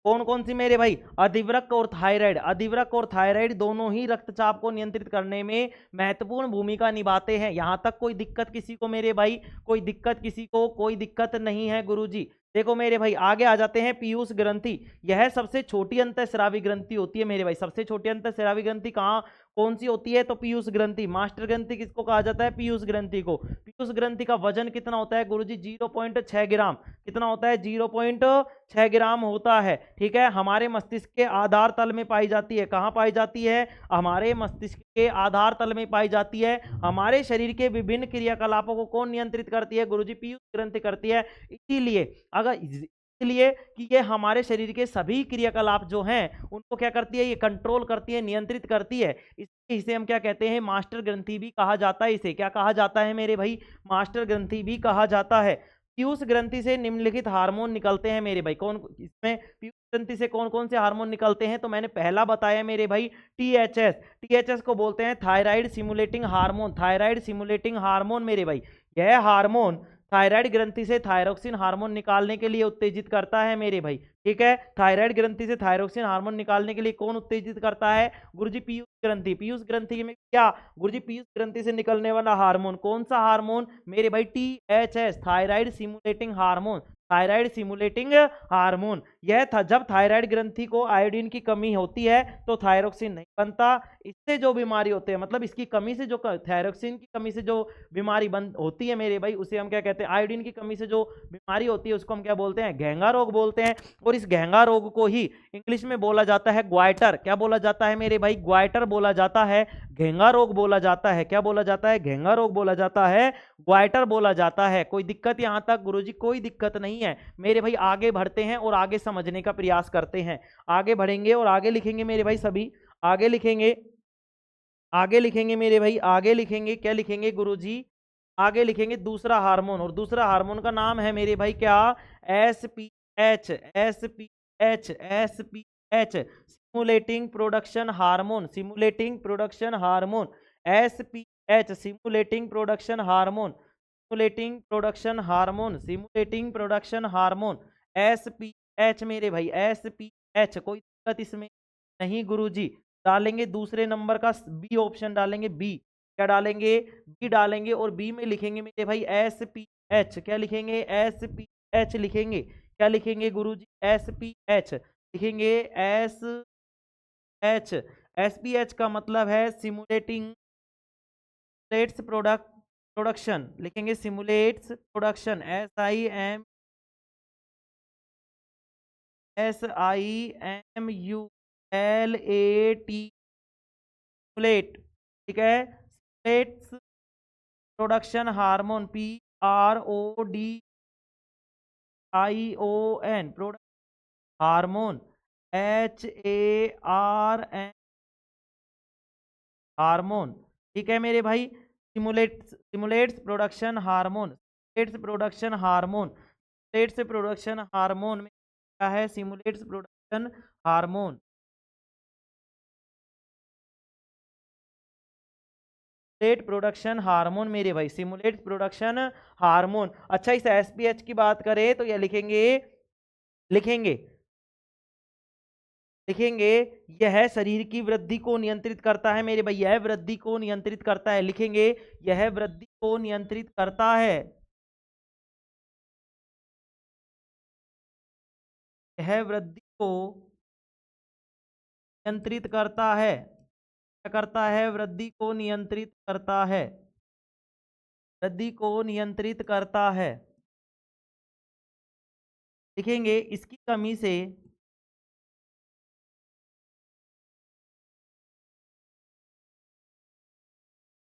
Speaker 1: कौन कौन सी मेरे भाई? अधिवृक्क और थायराइड। अधिवृक्क और थायराइड दोनों ही रक्तचाप को नियंत्रित करने में महत्वपूर्ण भूमिका निभाते हैं। यहां तक कोई दिक्कत किसी को मेरे भाई? कोई दिक्कत किसी को? कोई दिक्कत नहीं है गुरुजी। देखो मेरे भाई, आगे आ जाते हैं। पीयूष ग्रंथि, यह सबसे छोटी अंतःस्रावी ग्रंथि होती है मेरे भाई। सबसे छोटी अंतःस्रावी ग्रंथि कहाँ कौन सी होती है? तो पीयूष ग्रंथि। मास्टर ग्रंथि किसको कहा जाता है? पीयूष ग्रंथि को। पीयूष ग्रंथि का वजन कितना होता है गुरुजी? 0.6 ग्राम। कितना होता है? 0.6 ग्राम होता है। ठीक है, हमारे मस्तिष्क के आधार तल में पाई जाती है। कहाँ पाई जाती है? हमारे मस्तिष्क के आधार तल में पाई जाती है। हमारे शरीर के विभिन्न क्रियाकलापों को कौन नियंत्रित करती है गुरुजी? पीयूष ग्रंथि करती है। इसीलिए अगर इसलिए कि ये हमारे शरीर के सभी क्रियाकलाप जो हैं उनको क्या करती है? ये कंट्रोल करती है, नियंत्रित करती है। इसे हम क्या कहते हैं? मास्टर ग्रंथि भी कहा जाता है। इसे क्या कहा जाता है मेरे भाई? मास्टर ग्रंथि भी कहा जाता है। पीयूष ग्रंथि से निम्नलिखित हार्मोन निकलते हैं मेरे भाई। कौन इसमें पीयूष ग्रंथि से कौन कौन से हार्मोन निकलते हैं? तो मैंने पहला बताया मेरे भाई, टीएचएस। टीएचएस को बोलते हैं thyroid simulating hormone. Thyroid simulating hormone मेरे भाई, यह हार्मोन थायराइड ग्रंथि से थायरोक्सिन हार्मोन निकालने के लिए उत्तेजित करता है मेरे भाई। ठीक है, थायराइड ग्रंथि से थायरोक्सिन हार्मोन निकालने के लिए कौन उत्तेजित करता है गुरुजी? पीयूष ग्रंथि। पीयूष ग्रंथि में क्या गुरुजी? पीयूष ग्रंथि से निकलने वाला हार्मोन कौन सा हार्मोन मेरे भाई? THS, thyroid simulating hormone. Thyroid simulating hormone. यह था जब थायराइड ग्रंथि को आयोडीन की कमी होती है तो थायरोक्सिन नहीं बनता। इससे जो बीमारी होते हैं, मतलब इसकी कमी से जो थायरोक्सिन की कमी से जो बीमारी बन होती है मेरे भाई, उसे हम क्या कहते हैं? आयोडीन की कमी से जो बीमारी होती है उसको हम क्या बोलते हैं? घेंगा रोग बोलते हैं। और इस घेंगा रोग को ही इंग्लिश में बोला जाता है ग्वाइटर। क्या बोला जाता है मेरे भाई? ग्वाइटर बोला जाता है, घेंगा रोग बोला जाता है। क्या बोला जाता है? घेंगा रोग बोला जाता है, ग्वाइटर बोला जाता है। कोई दिक्कत यहां तक गुरुजी? कोई दिक्कत नहीं है मेरे भाई। आगे बढ़ते हैं और आगे समझने का प्रयास करते हैं। आगे बढ़ेंगे और आगे लिखेंगे मेरे भाई, सभी आगे लिखेंगे। आगे लिखेंगे मेरे भाई, आगे लिखेंगे। क्या लिखेंगे गुरुजी? आगे लिखेंगे दूसरा हार्मोन। और दूसरा हार्मोन का नाम है मेरे भाई क्या? S P H. S P H. S P H, simulating production hormone. Simulating production hormone, S P H, simulating production hormone. Simulating production hormone, simulating production hormone, S P H मेरे भाई, S P H. कोई दिक्कत इसमें नहीं गुरुजी। डालेंगे दूसरे number का B option डालेंगे। बी क्या डालेंगे? बी डालेंगे और बी में लिखेंगे मेरे भाई एस पी एच। क्या लिखेंगे? एस पी एच लिखेंगे। क्या लिखेंगे गुरुजी? एस पी एच लिखेंगे। S H, S P H का मतलब है सिमुलेटिंग प्रोडक्ट प्रोडक्शन। लिखेंगे सिमुलेट्स प्रोडक्शन, SIMULAT, सिमुलेट। ठीक है, simulates production hormone, PRODION, product hormone, HARN hormone. ठीक है मेरे भाई, simulates production hormone, simulates production hormone. Simulates production hormone में क्या है? Simulates production hormone. Simulate production hormone मेरे भाई, सिमुलेट प्रोडक्शन हार्मोन। अच्छा, इस एसपीएच की बात करें तो यह लिखेंगे, लिखेंगे लिखेंगे यह शरीर की वृद्धि को नियंत्रित करता है मेरे भाई। यह वृद्धि को नियंत्रित करता है। लिखेंगे यह वृद्धि को नियंत्रित करता है। यह वृद्धि को नियंत्रित करता है। क्या करता है? वृद्धि को नियंत्रित करता है। वृद्धि को नियंत्रित करता है। लिखेंगे इसकी कमी से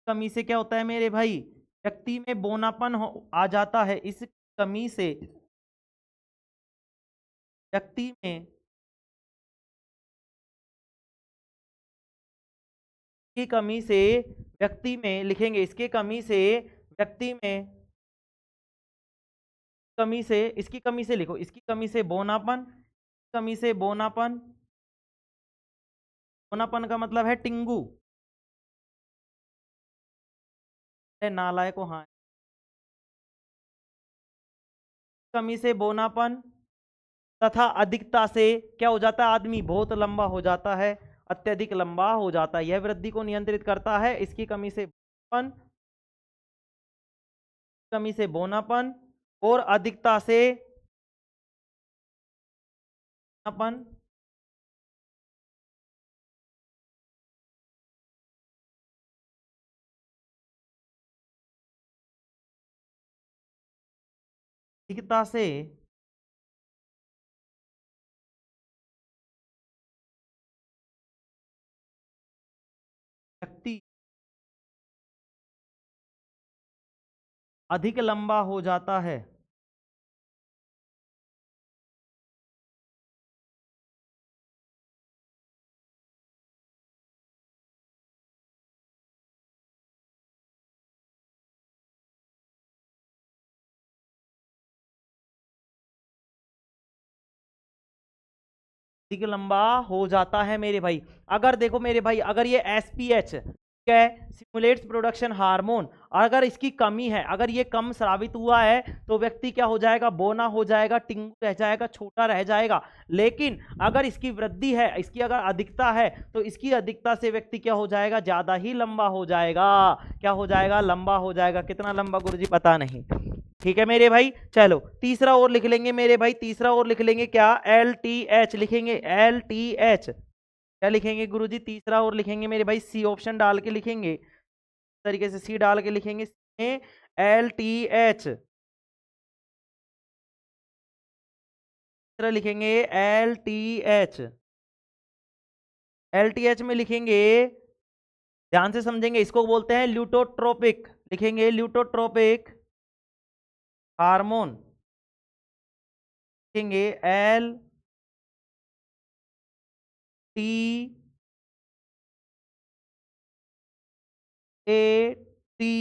Speaker 1: कमी से क्या होता है मेरे भाई, व्यक्ति में बौनापन आ जाता है। इस कमी से व्यक्ति में की कमी से व्यक्ति में लिखेंगे, इसके कमी से व्यक्ति में कमी से, इसकी कमी से लिखो, इसकी कमी से बौनापन, कमी से बौनापन, बौनापन का मतलब है टिंगू, नालायक को, हाँ, कमी से बौनापन तथा अधिकता से क्या हो जाता है, आदमी बहुत लंबा हो जाता है, अत्यधिक लंबा हो जाता है। यह वृद्धि को नियंत्रित करता है। इसकी कमी से बौनापन, कमी से बौनापन और अधिकता से बौनापन, अधिकता से व्यक्ति अधिक लंबा हो जाता है। अधिक लंबा हो जाता है मेरे भाई। अगर देखो मेरे भाई, अगर ये एसपीएच क्या है, सिमुलेट्स प्रोडक्शन हार्मोन, अगर इसकी कमी है, अगर ये कम स्रावित हुआ है तो व्यक्ति क्या हो जाएगा, बोना हो जाएगा, टिंगू रह जाएगा, छोटा रह जाएगा। लेकिन अगर इसकी वृद्धि है, इसकी अगर अधिकता है, तो इसकी अधिकता से व्यक्ति क्या हो जाएगा, ज्यादा ही लंबा हो जाएगा। क्या हो जाएगा, लंबा हो जाएगा। कितना लंबा गुरुजी पता नहीं। ठीक है मेरे भाई, चलो तीसरा और लिख लेंगे मेरे भाई, तीसरा और लिख लेंगे क्या, एल टी एच लिखेंगे, एल टी एच क्या लिखेंगे गुरुजी, तीसरा और लिखेंगे मेरे भाई, सी ऑप्शन डाल के लिखेंगे, इस तरीके से सी डाल के लिखेंगे, एल टी एच, तीसरा लिखेंगे L T H, L T H में लिखेंगे, ध्यान से समझेंगे, इसको बोलते हैं ल्यूटोट्रोपिक, लिखेंगे ल्यूटोट्रोपिक हार्मोन, लिखेंगे L T A T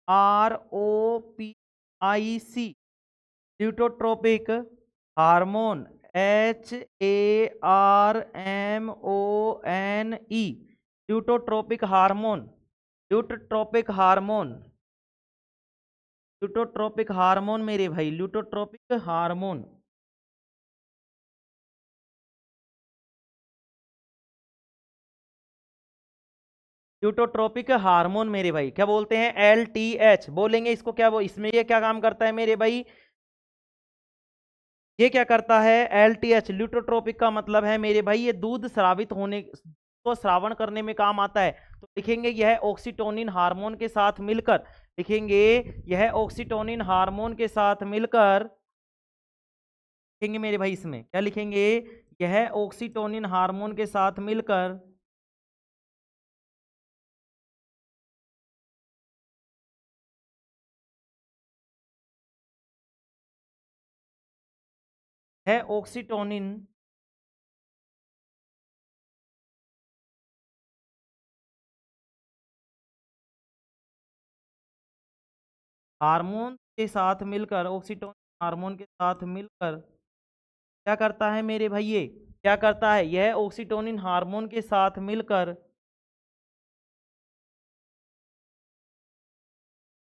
Speaker 1: R O P I C, luteotropic hormone, H A R M O N E, luteotropic hormone, luteotropic hormone, luteotropic hormone मेरे भाई, ल्यूटोट्रोपिक हार्मोन, ल्यूटोट्रोपिक हार्मोन मेरे भाई, क्या बोलते हैं, एल टी एच बोलेंगे इसको, क्या वो इसमें ये क्या काम करता है मेरे भाई, ये क्या करता है, एल टी एच, ल्यूटोट्रोपिक का मतलब है मेरे भाई ये दूध स्रावित होने को श्रावण करने में काम आता है। तो लिखेंगे यह ऑक्सीटोनिन हार्मोन के साथ मिलकर, लिखेंगे यह ऑक्सीटोनिन हार्मोन के साथ मिलकर, लिखेंगे मेरे भाई इसमें क्या लिखेंगे, यह ऑक्सीटोनिन हार्मोन के साथ मिलकर है ऑक्सीटोनिन हार्मोन के साथ मिलकर, ऑक्सीटोसिन हार्मोन के साथ मिलकर क्या करता है मेरे भाई, ये क्या करता है, यह ऑक्सीटोनिन हार्मोन के साथ मिलकर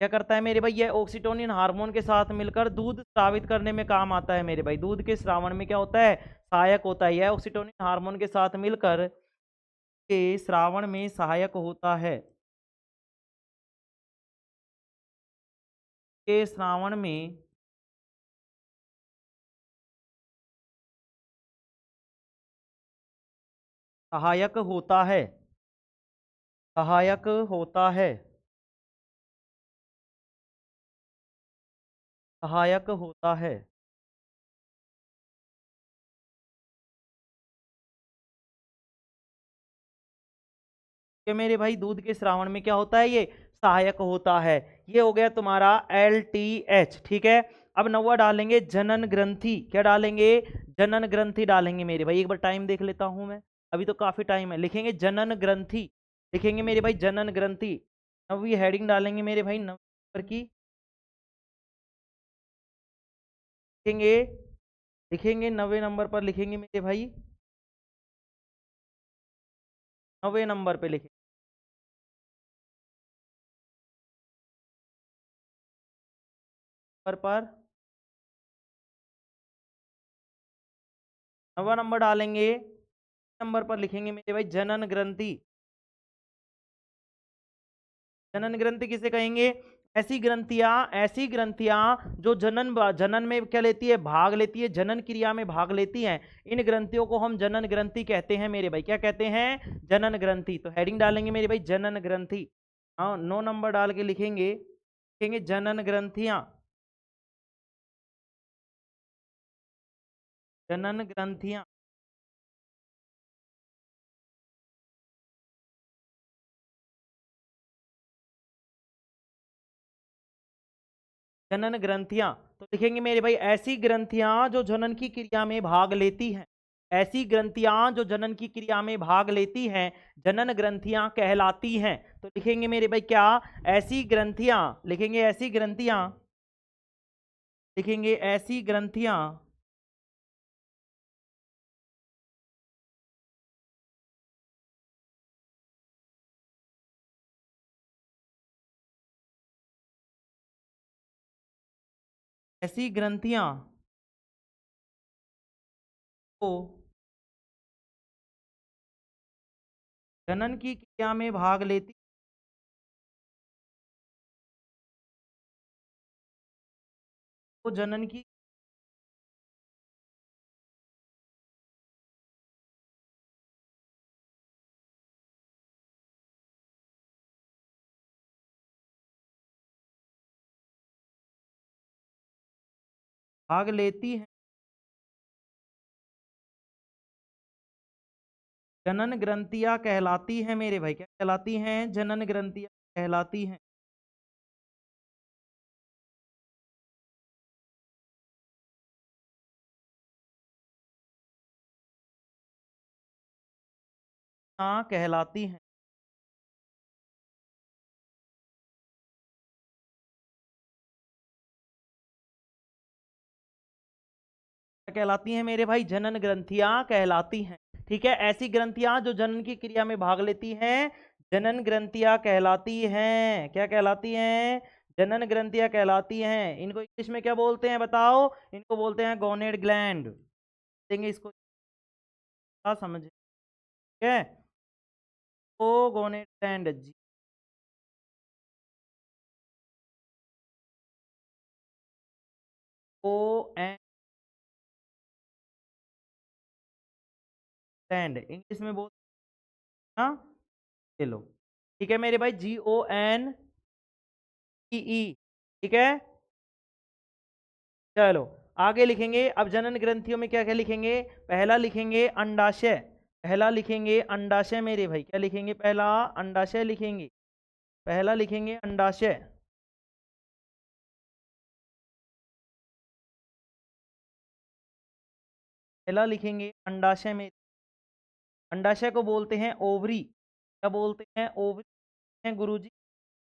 Speaker 1: क्या करता है मेरे भाई, यह ऑक्सीटोनिन हार्मोन के साथ मिलकर दूध स्रावित करने में काम आता है मेरे भाई, दूध के श्रावण में क्या होता है, सहायक होता है। यह ऑक्सीटोनिन हार्मोन के साथ मिलकर के श्रावण में सहायक होता है, के श्रावण में सहायक होता है, सहायक होता है, सहायक होता है। कि मेरे भाई दूध के श्रावण में क्या होता है, ये सहायक होता है। ये हो गया तुम्हारा LTH। ठीक है, अब 9वां डालेंगे जनन ग्रंथि। क्या डालेंगे? जनन ग्रंथि डालेंगे मेरे भाई। एक बार टाइम देख लेता हूं मैं, अभी तो काफी टाइम है। लिखेंगे जनन ग्रंथि, लिखेंगे मेरे भाई जनन ग्रंथि। 9वीं हेडिंग डालेंगे मेरे भाई, 9 नंबर की लिखेंगे, लिखेंगे 9वें नंबर पर लिखेंगे मेरे भाई, 9वें नंबर पे लिखेंगे पर 9वां नंबर डालेंगे, नंबर पर लिखेंगे मेरे भाई जनन ग्रंथि। जनन ग्रंथि किसे कहेंगे? ऐसी ग्रंथियां जो जनन में क्या लेती है? भाग लेती है, जनन क्रिया में भाग लेती हैं। इन ग्रंथियों को हम जनन ग्रंथि कहते हैं मेरे भाई। क्या कहते हैं? जनन ग्रंथि। तो हेडिंग डालेंगे मेरे भाई जनन ग्रंथि। हाँ, 9 नंबर डाल के लिखेंगे, लिखेंगे जनन ग्रंथियां, जनन ग्रंथियां। जनन ग्रंथियां, तो लिखेंगे मेरे भाई ऐसी ग्रंथियां जो जनन की क्रिया में भाग लेती हैं। ऐसी ग्रंथियां जो जनन की क्रिया में भाग लेती हैं, जनन ग्रंथियां कहलाती हैं। तो लिखेंगे मेरे भाई क्या? ऐसी ग्रंथियां, लिखेंगे ऐसी ग्रंथियां, लिखेंगे ऐसी ग्रंथियां, ऐसी ग्रंथियां को जनन की क्रिया में भाग लेती, तो जनन की भाग लेती हैं। जनन ग्रंथियां कहलाती हैं मेरे भाई। क्या कहलाती हैं? जनन ग्रंथियां कहलाती हैं। हाँ, कहलाती हैं। कहलाती हैं मेरे भाई? जनन ग्रंथियां कहलाती हैं। ठीक है, ऐसी ग्रंथियां जो जनन की क्रिया में भाग लेती हैं, जनन ग्रंथियां कहलाती हैं। क्या कहलाती हैं? जनन ग्रंथियां कहलाती हैं। इनको इंग्लिश में क्या बोलते हैं बताओ? इनको बोलते हैं गोनेड ग्लैंड। देंगे इसको, क्या समझे? ठीक है, ओ गोनेड ग्लैंड जी, ओ एन ग्लैंड इंग्लिश में बोलते हैं ना। ये लो, ठीक है मेरे भाई, GONEE। ठीक है, चलो आगे लिखेंगे। अब जनन ग्रंथियों में क्या क्या लिखेंगे? पहला लिखेंगे अंडाशय। पहला लिखेंगे अंडाशय मेरे भाई। क्या लिखेंगे? पहला अंडाशय लिखेंगे। पहला लिखेंगे अंडाशय। पहला लिखेंगे अंडाशय में। अंडाशय को बोलते हैं ओवरी। क्या बोलते हैं? ओवरी हैं गुरुजी।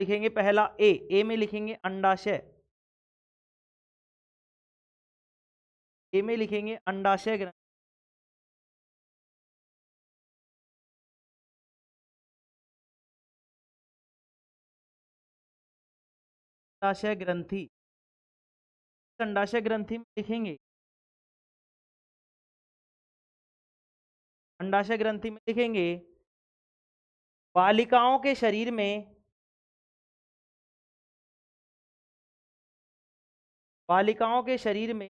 Speaker 1: लिखेंगे पहला ए में लिखेंगे अंडाशय। ए में लिखेंगे अंडाशय ग्रंथि। अंडाशय ग्रंथि, अंडाशय ग्रंथि में लिखेंगे, अंडाशय ग्रंथि में लिखेंगे बालिकाओं के शरीर में, बालिकाओं के शरीर में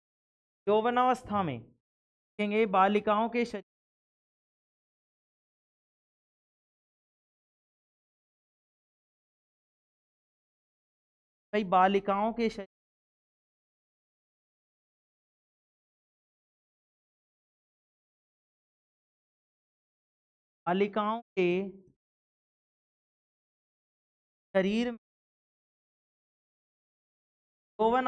Speaker 1: यौवनावस्था में, लिखेंगे बालिकाओं के शरीर, भाई बालिकाओं के शरीर, बालिकाओं के शरीर में यौवन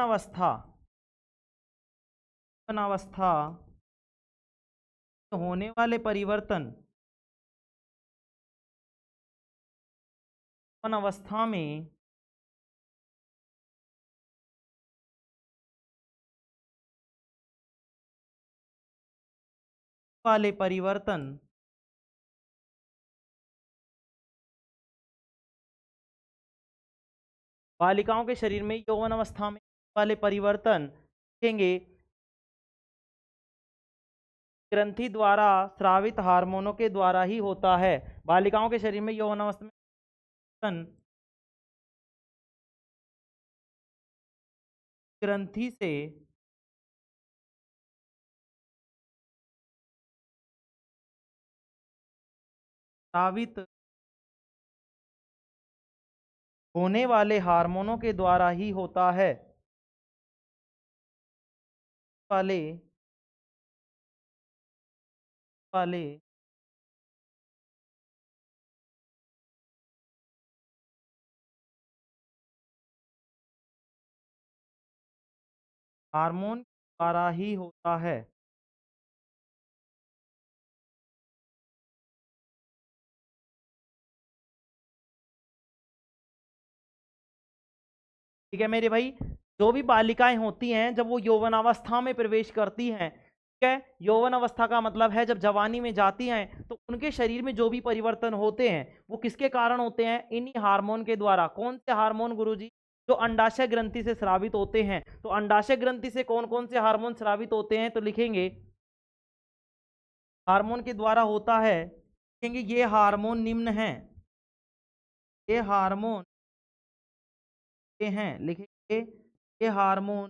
Speaker 1: अवस्था होने वाले परिवर्तन यौवन अवस्था में वाले परिवर्तन बालिकाओं के शरीर में यौवन अवस्था में वाले परिवर्तन देखेंगे ग्रंथि द्वारा स्रावित हार्मोनों के द्वारा ही होता है। बालिकाओं के शरीर में यौवन अवस्था में परिवर्तन ग्रंथि से स्रावित होने वाले हार्मोनों के द्वारा ही होता है। वाले वाले हार्मोन द्वारा ही होता है। ठीक है मेरे भाई, जो भी बालिकाएं होती हैं जब वो यौवन अवस्था में प्रवेश करती हैं, ठीक है, यौवन अवस्था का मतलब है जब जवानी में जाती हैं तो उनके शरीर में जो भी परिवर्तन होते हैं वो किसके कारण होते हैं? इन्हीं हार्मोन के द्वारा। कौन से हार्मोन गुरुजी? जो अंडाशय ग्रंथि से स्रावित होते हैं। तो अंडाशय ग्रंथि से कौन कौन से हार्मोन स्रावित होते हैं? तो लिखेंगे हार्मोन के द्वारा होता है, लिखेंगे ये हार्मोन निम्न हैं, ये हार्मोन ये हैं, लिखेंगे ये हार्मोन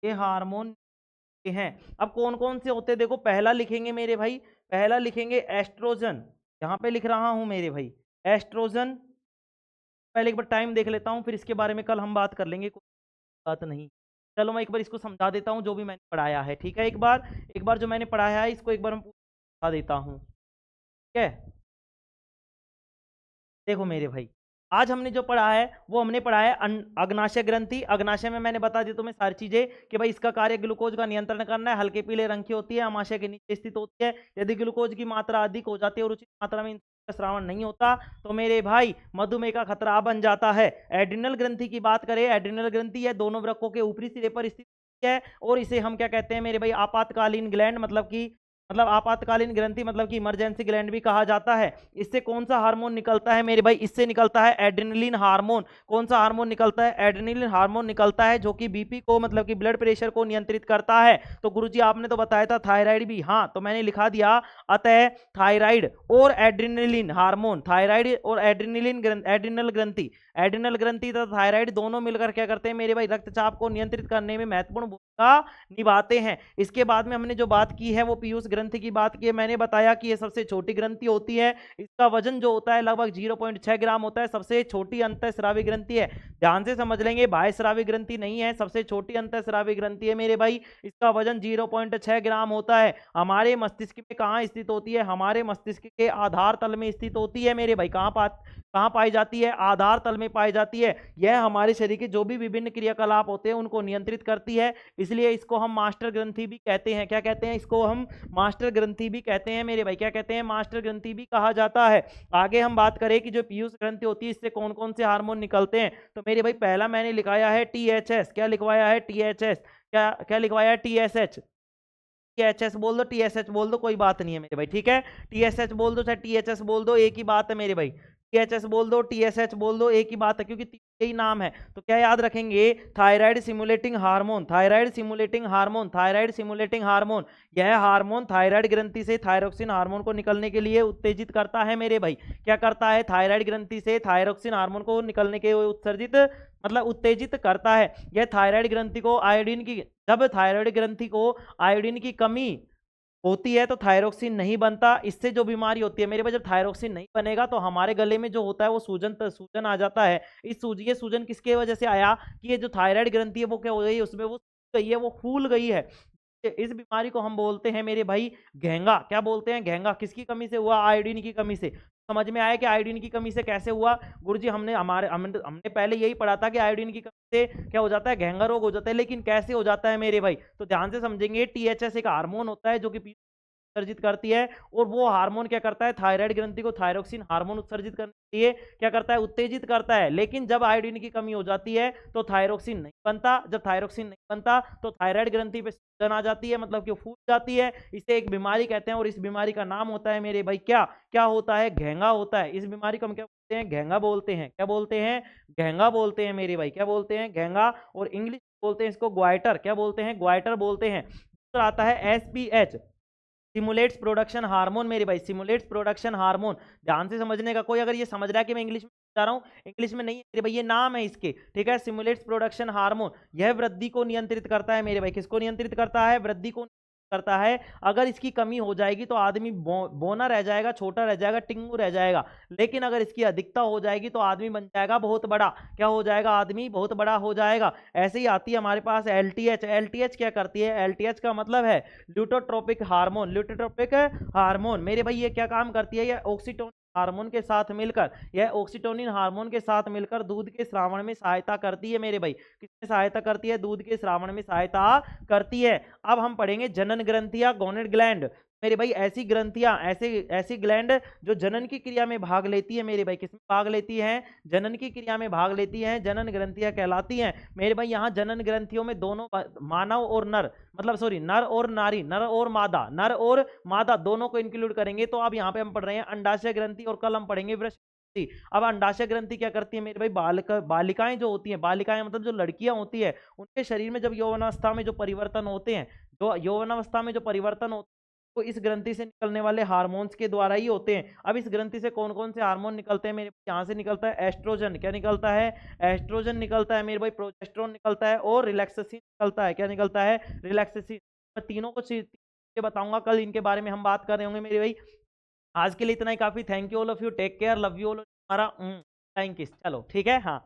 Speaker 1: ये हार्मोन के हैं। अब कौन कौन से होते हैं देखो, पहला लिखेंगे मेरे भाई, पहला लिखेंगे एस्ट्रोजन। यहां पे लिख रहा हूं मेरे भाई एस्ट्रोजन। पहले एक बार टाइम देख लेता हूं, फिर इसके बारे में कल हम बात कर लेंगे, कोई बात नहीं। चलो मैं एक बार इसको समझा देता हूं जो भी मैंने पढ़ाया है, ठीक है। एक बार जो मैंने पढ़ाया है इसको एक बार मैं समझा देता हूं, ठीक है। देखो मेरे भाई, आज हमने जो पढ़ा है वो हमने पढ़ा है अग्नाशय ग्रंथि। अग्नाशय में मैंने बता दी तुम्हें सारी चीजें कि भाई इसका कार्य ग्लूकोज का नियंत्रण करना है, हल्के पीले रंग की होती है, आमाशय के नीचे स्थित होती है। यदि ग्लूकोज की मात्रा अधिक हो जाती है और उचित मात्रा में का श्रावण नहीं होता तो मेरे भाई मधुमेह का खतरा बन जाता है। एड्रिनल ग्रंथि की बात करें, एड्रिनल ग्रंथि है दोनों वृक्कों के ऊपरी सिरे पर स्थित है और इसे हम क्या कहते हैं मेरे भाई? आपातकालीन ग्लैंड, मतलब आपातकालीन ग्रंथि मतलब कि इमरजेंसी ग्लैंड भी कहा जाता है। इससे कौन सा हार्मोन निकलता है मेरे भाई? इससे निकलता है एड्रेनलिन हार्मोन। कौन सा हार्मोन निकलता है? एड्रेनलिन हार्मोन निकलता है, जो कि बीपी को मतलब कि ब्लड प्रेशर को नियंत्रित करता है। तो गुरुजी आपने तो बताया था थायराइड भी, हाँ तो मैंने लिखा दिया। अतः थायराइड और एड्रेनलिन हार्मोन, थायराइड और एड्रिनल ग्रंथि, एड्रिनल ग्रंथि तथा थायराइड दोनों मिलकर क्या करते हैं मेरे भाई? रक्तचाप को नियंत्रित करने में महत्वपूर्ण भूमिका निभाते हैं। इसके बाद में हमने जो बात की है वो पीयूष ग्रंथि की बात की है। मैंने बताया कि ये सबसे छोटी ग्रंथि होती है, इसका वजन जो होता है लगभग 0.6 ग्राम होता है, सबसे छोटी अंतःस्रावी ग्रंथि है। ध्यान से समझ लेंगे, बाह्यस्रावी ग्रंथि नहीं है, सबसे छोटी अंतःस्रावी ग्रंथि है मेरे भाई। इसका वजन 0.6 ग्राम होता है। हमारे मस्तिष्क में कहाँ स्थित होती है? हमारे मस्तिष्क के आधार तल में स्थित होती है मेरे भाई। कहाँ पाई जाती है? आधार तल में पाई जाती है। यह हमारे शरीर के जो भी विभिन्न क्रियाकलाप होते हैं उनको नियंत्रित करती है, इसलिए इसको हम मास्टर ग्रंथि भी कहते हैं। क्या कहते हैं इसको? हम मास्टर ग्रंथि भी कहते हैं मेरे भाई। क्या कहते हैं? मास्टर ग्रंथि भी कहा जाता है। आगे हम बात करें कि जो पीयूष ग्रंथि होती है इससे कौन कौन से हार्मोन निकलते हैं, तो मेरे भाई पहला मैंने लिखाया है टीएचएस। क्या लिखवाया है? टीएचएस। क्या क्या लिखवाया है? टीएसएच। टीएचएस बोल दो, टीएसएच बोल दो, कोई बात नहीं है मेरे भाई, ठीक है। टीएसएच बोल दो चाहे टीएचएस बोल दो, एक ही बात है मेरे भाई। टीएचएस बोल दो, टीएसएच बोल दो, एक ही बात है, क्योंकि यही नाम है। तो क्या याद रखेंगे? Thyroid simulating hormone, thyroid simulating hormone, thyroid simulating hormone. यह हार्मोन थायराइड ग्रंथि से थायरोक्सिन हार्मोन को निकलने के लिए उत्तेजित करता है मेरे भाई। क्या करता है? थायराइड ग्रंथि से थायरोक्सिन हार्मोन को निकलने के उत्सर्जित मतलब उत्तेजित करता है। यह थायराइड ग्रंथि को आयोडीन की, जब थायराइड ग्रंथि को आयोडीन की कमी होती है तो थायरोक्सिन नहीं बनता। इससे जो बीमारी होती है मेरे पास, जब थायरोक्सिन नहीं बनेगा तो हमारे गले में जो होता है वो सूजन आ जाता है। ये सूजन किसके वजह से आया? कि ये जो थायराइड ग्रंथि है वो क्या हो गई? उसमें वो गई है, वो फूल गई है। इस बीमारी को हम बोलते हैं मेरे भाई घेंगा। क्या बोलते हैं? घेंगा। किसकी कमी से हुआ? आयोडीन की कमी से। समझ में आया कि आयोडीन की कमी से कैसे हुआ? गुरुजी हमने पहले यही पढ़ा था कि आयोडीन की कमी से क्या हो जाता है, घेंगा रोग हो जाता है, लेकिन कैसे हो जाता है मेरे भाई? तो ध्यान से समझेंगे। टीएचएस एक हार्मोन होता है जो कि उत्सर्जित करती है, और वो हार्मोन क्या करता है, थायराइड ग्रंथि को थायरोक्सिन हार्मोन उत्सर्जित करने के लिए क्या करता है, उत्तेजित करता है। लेकिन जब आयोडीन की कमी हो जाती है तो थायरोक्सिन नहीं बनता, जब थायरोक्सिन नहीं बनता तो थायराइड ग्रंथि पे सूजन आ जाती है, मतलब कि फूल जाती है। इसे एक बीमारी कहते हैं, और इस बीमारी का नाम होता है मेरे भाई क्या क्या होता है, घेंगा होता है। इस बीमारी को हम क्या बोलते हैं, घेंगा बोलते हैं। क्या बोलते हैं, घेंगा बोलते हैं मेरे भाई, क्या बोलते हैं, घेंगा। और इंग्लिश बोलते हैं इसको ग्वाइटर, क्या बोलते हैं, ग्वाइटर बोलते हैं। दूसरा आता है एसपीएच, सिमुलेट्स प्रोडक्शन हार्मोन मेरे भाई, सिमुलेट्स प्रोडक्शन हार्मोन। ध्यान से समझने का, कोई अगर ये समझ रहा है कि मैं इंग्लिश में जा रहा हूँ, इंग्लिश में नहीं है मेरे भाई, ये नाम है इसके, ठीक है। सिमुलेट्स प्रोडक्शन हार्मोन, यह वृद्धि को नियंत्रित करता है मेरे भाई। किसको नियंत्रित करता है, वृद्धि को करता है। अगर इसकी कमी हो जाएगी तो आदमी बोना रह जाएगा, छोटा रह जाएगा, टिंगू रह जाएगा। लेकिन अगर इसकी अधिकता हो जाएगी तो आदमी बन जाएगा बहुत बड़ा। क्या हो जाएगा, आदमी बहुत बड़ा हो जाएगा। ऐसे ही आती है हमारे पास एलटीएच। एलटीएच क्या करती है, एलटीएच का मतलब है ल्यूटोट्रोपिक हार्मोन। ल्यूटोट्रोपिक हार्मोन मेरे भाई ये क्या काम करती है, ये ऑक्सीटोसिन हार्मोन के साथ मिलकर, यह ऑक्सीटोसिन हार्मोन के साथ मिलकर दूध के स्रावण में सहायता करती है मेरे भाई। किसमें सहायता करती है, दूध के स्रावण में सहायता करती है। अब हम पढ़ेंगे जनन ग्रंथियां, गोनेड ग्लैंड मेरे भाई। ऐसी ग्रंथियां, ऐसी ग्लैंड जो जनन की क्रिया में भाग लेती है मेरे भाई। किसमें भाग लेती है, जनन की क्रिया में भाग लेती है, जनन ग्रंथियां कहलाती हैं मेरे भाई। यहाँ जनन ग्रंथियों में दोनों मानव और नर, मतलब सॉरी नर और नारी, नर और मादा दोनों को इंक्लूड करेंगे। तो अब यहाँ पे हम पढ़ रहे हैं अंडाशय ग्रंथि, और कल हम पढ़ेंगे वृषण ग्रंथि। अब अंडाशय ग्रंथि क्या करती है मेरे भाई, बालिकाएं जो होती हैं, बालिकाएं मतलब जो लड़कियां होती है, उनके शरीर में जब यौवनावस्था में जो परिवर्तन होते हैं, जो यौवनावस्था में जो परिवर्तन होते हैं, तो इस ग्रंथि से निकलने वाले हार्मोन्स के द्वारा ही होते हैं। अब इस ग्रंथि से कौन कौन से हार्मोन निकलते हैं मेरे, यहाँ से निकलता है एस्ट्रोजन। क्या निकलता है, एस्ट्रोजन निकलता है मेरे भाई, प्रोजेस्टेरोन निकलता है, और रिलैक्सेसिन निकलता है। क्या निकलता है, रिलैक्सेसिन। मैं तीनों को चीजें बताऊंगा, कल इनके बारे में हम बात कर रहे होंगे मेरे भाई। आज के लिए इतना ही काफी। Thank you all of you, take care, love you all. हमारा थैंक यू, चलो ठीक है, हाँ।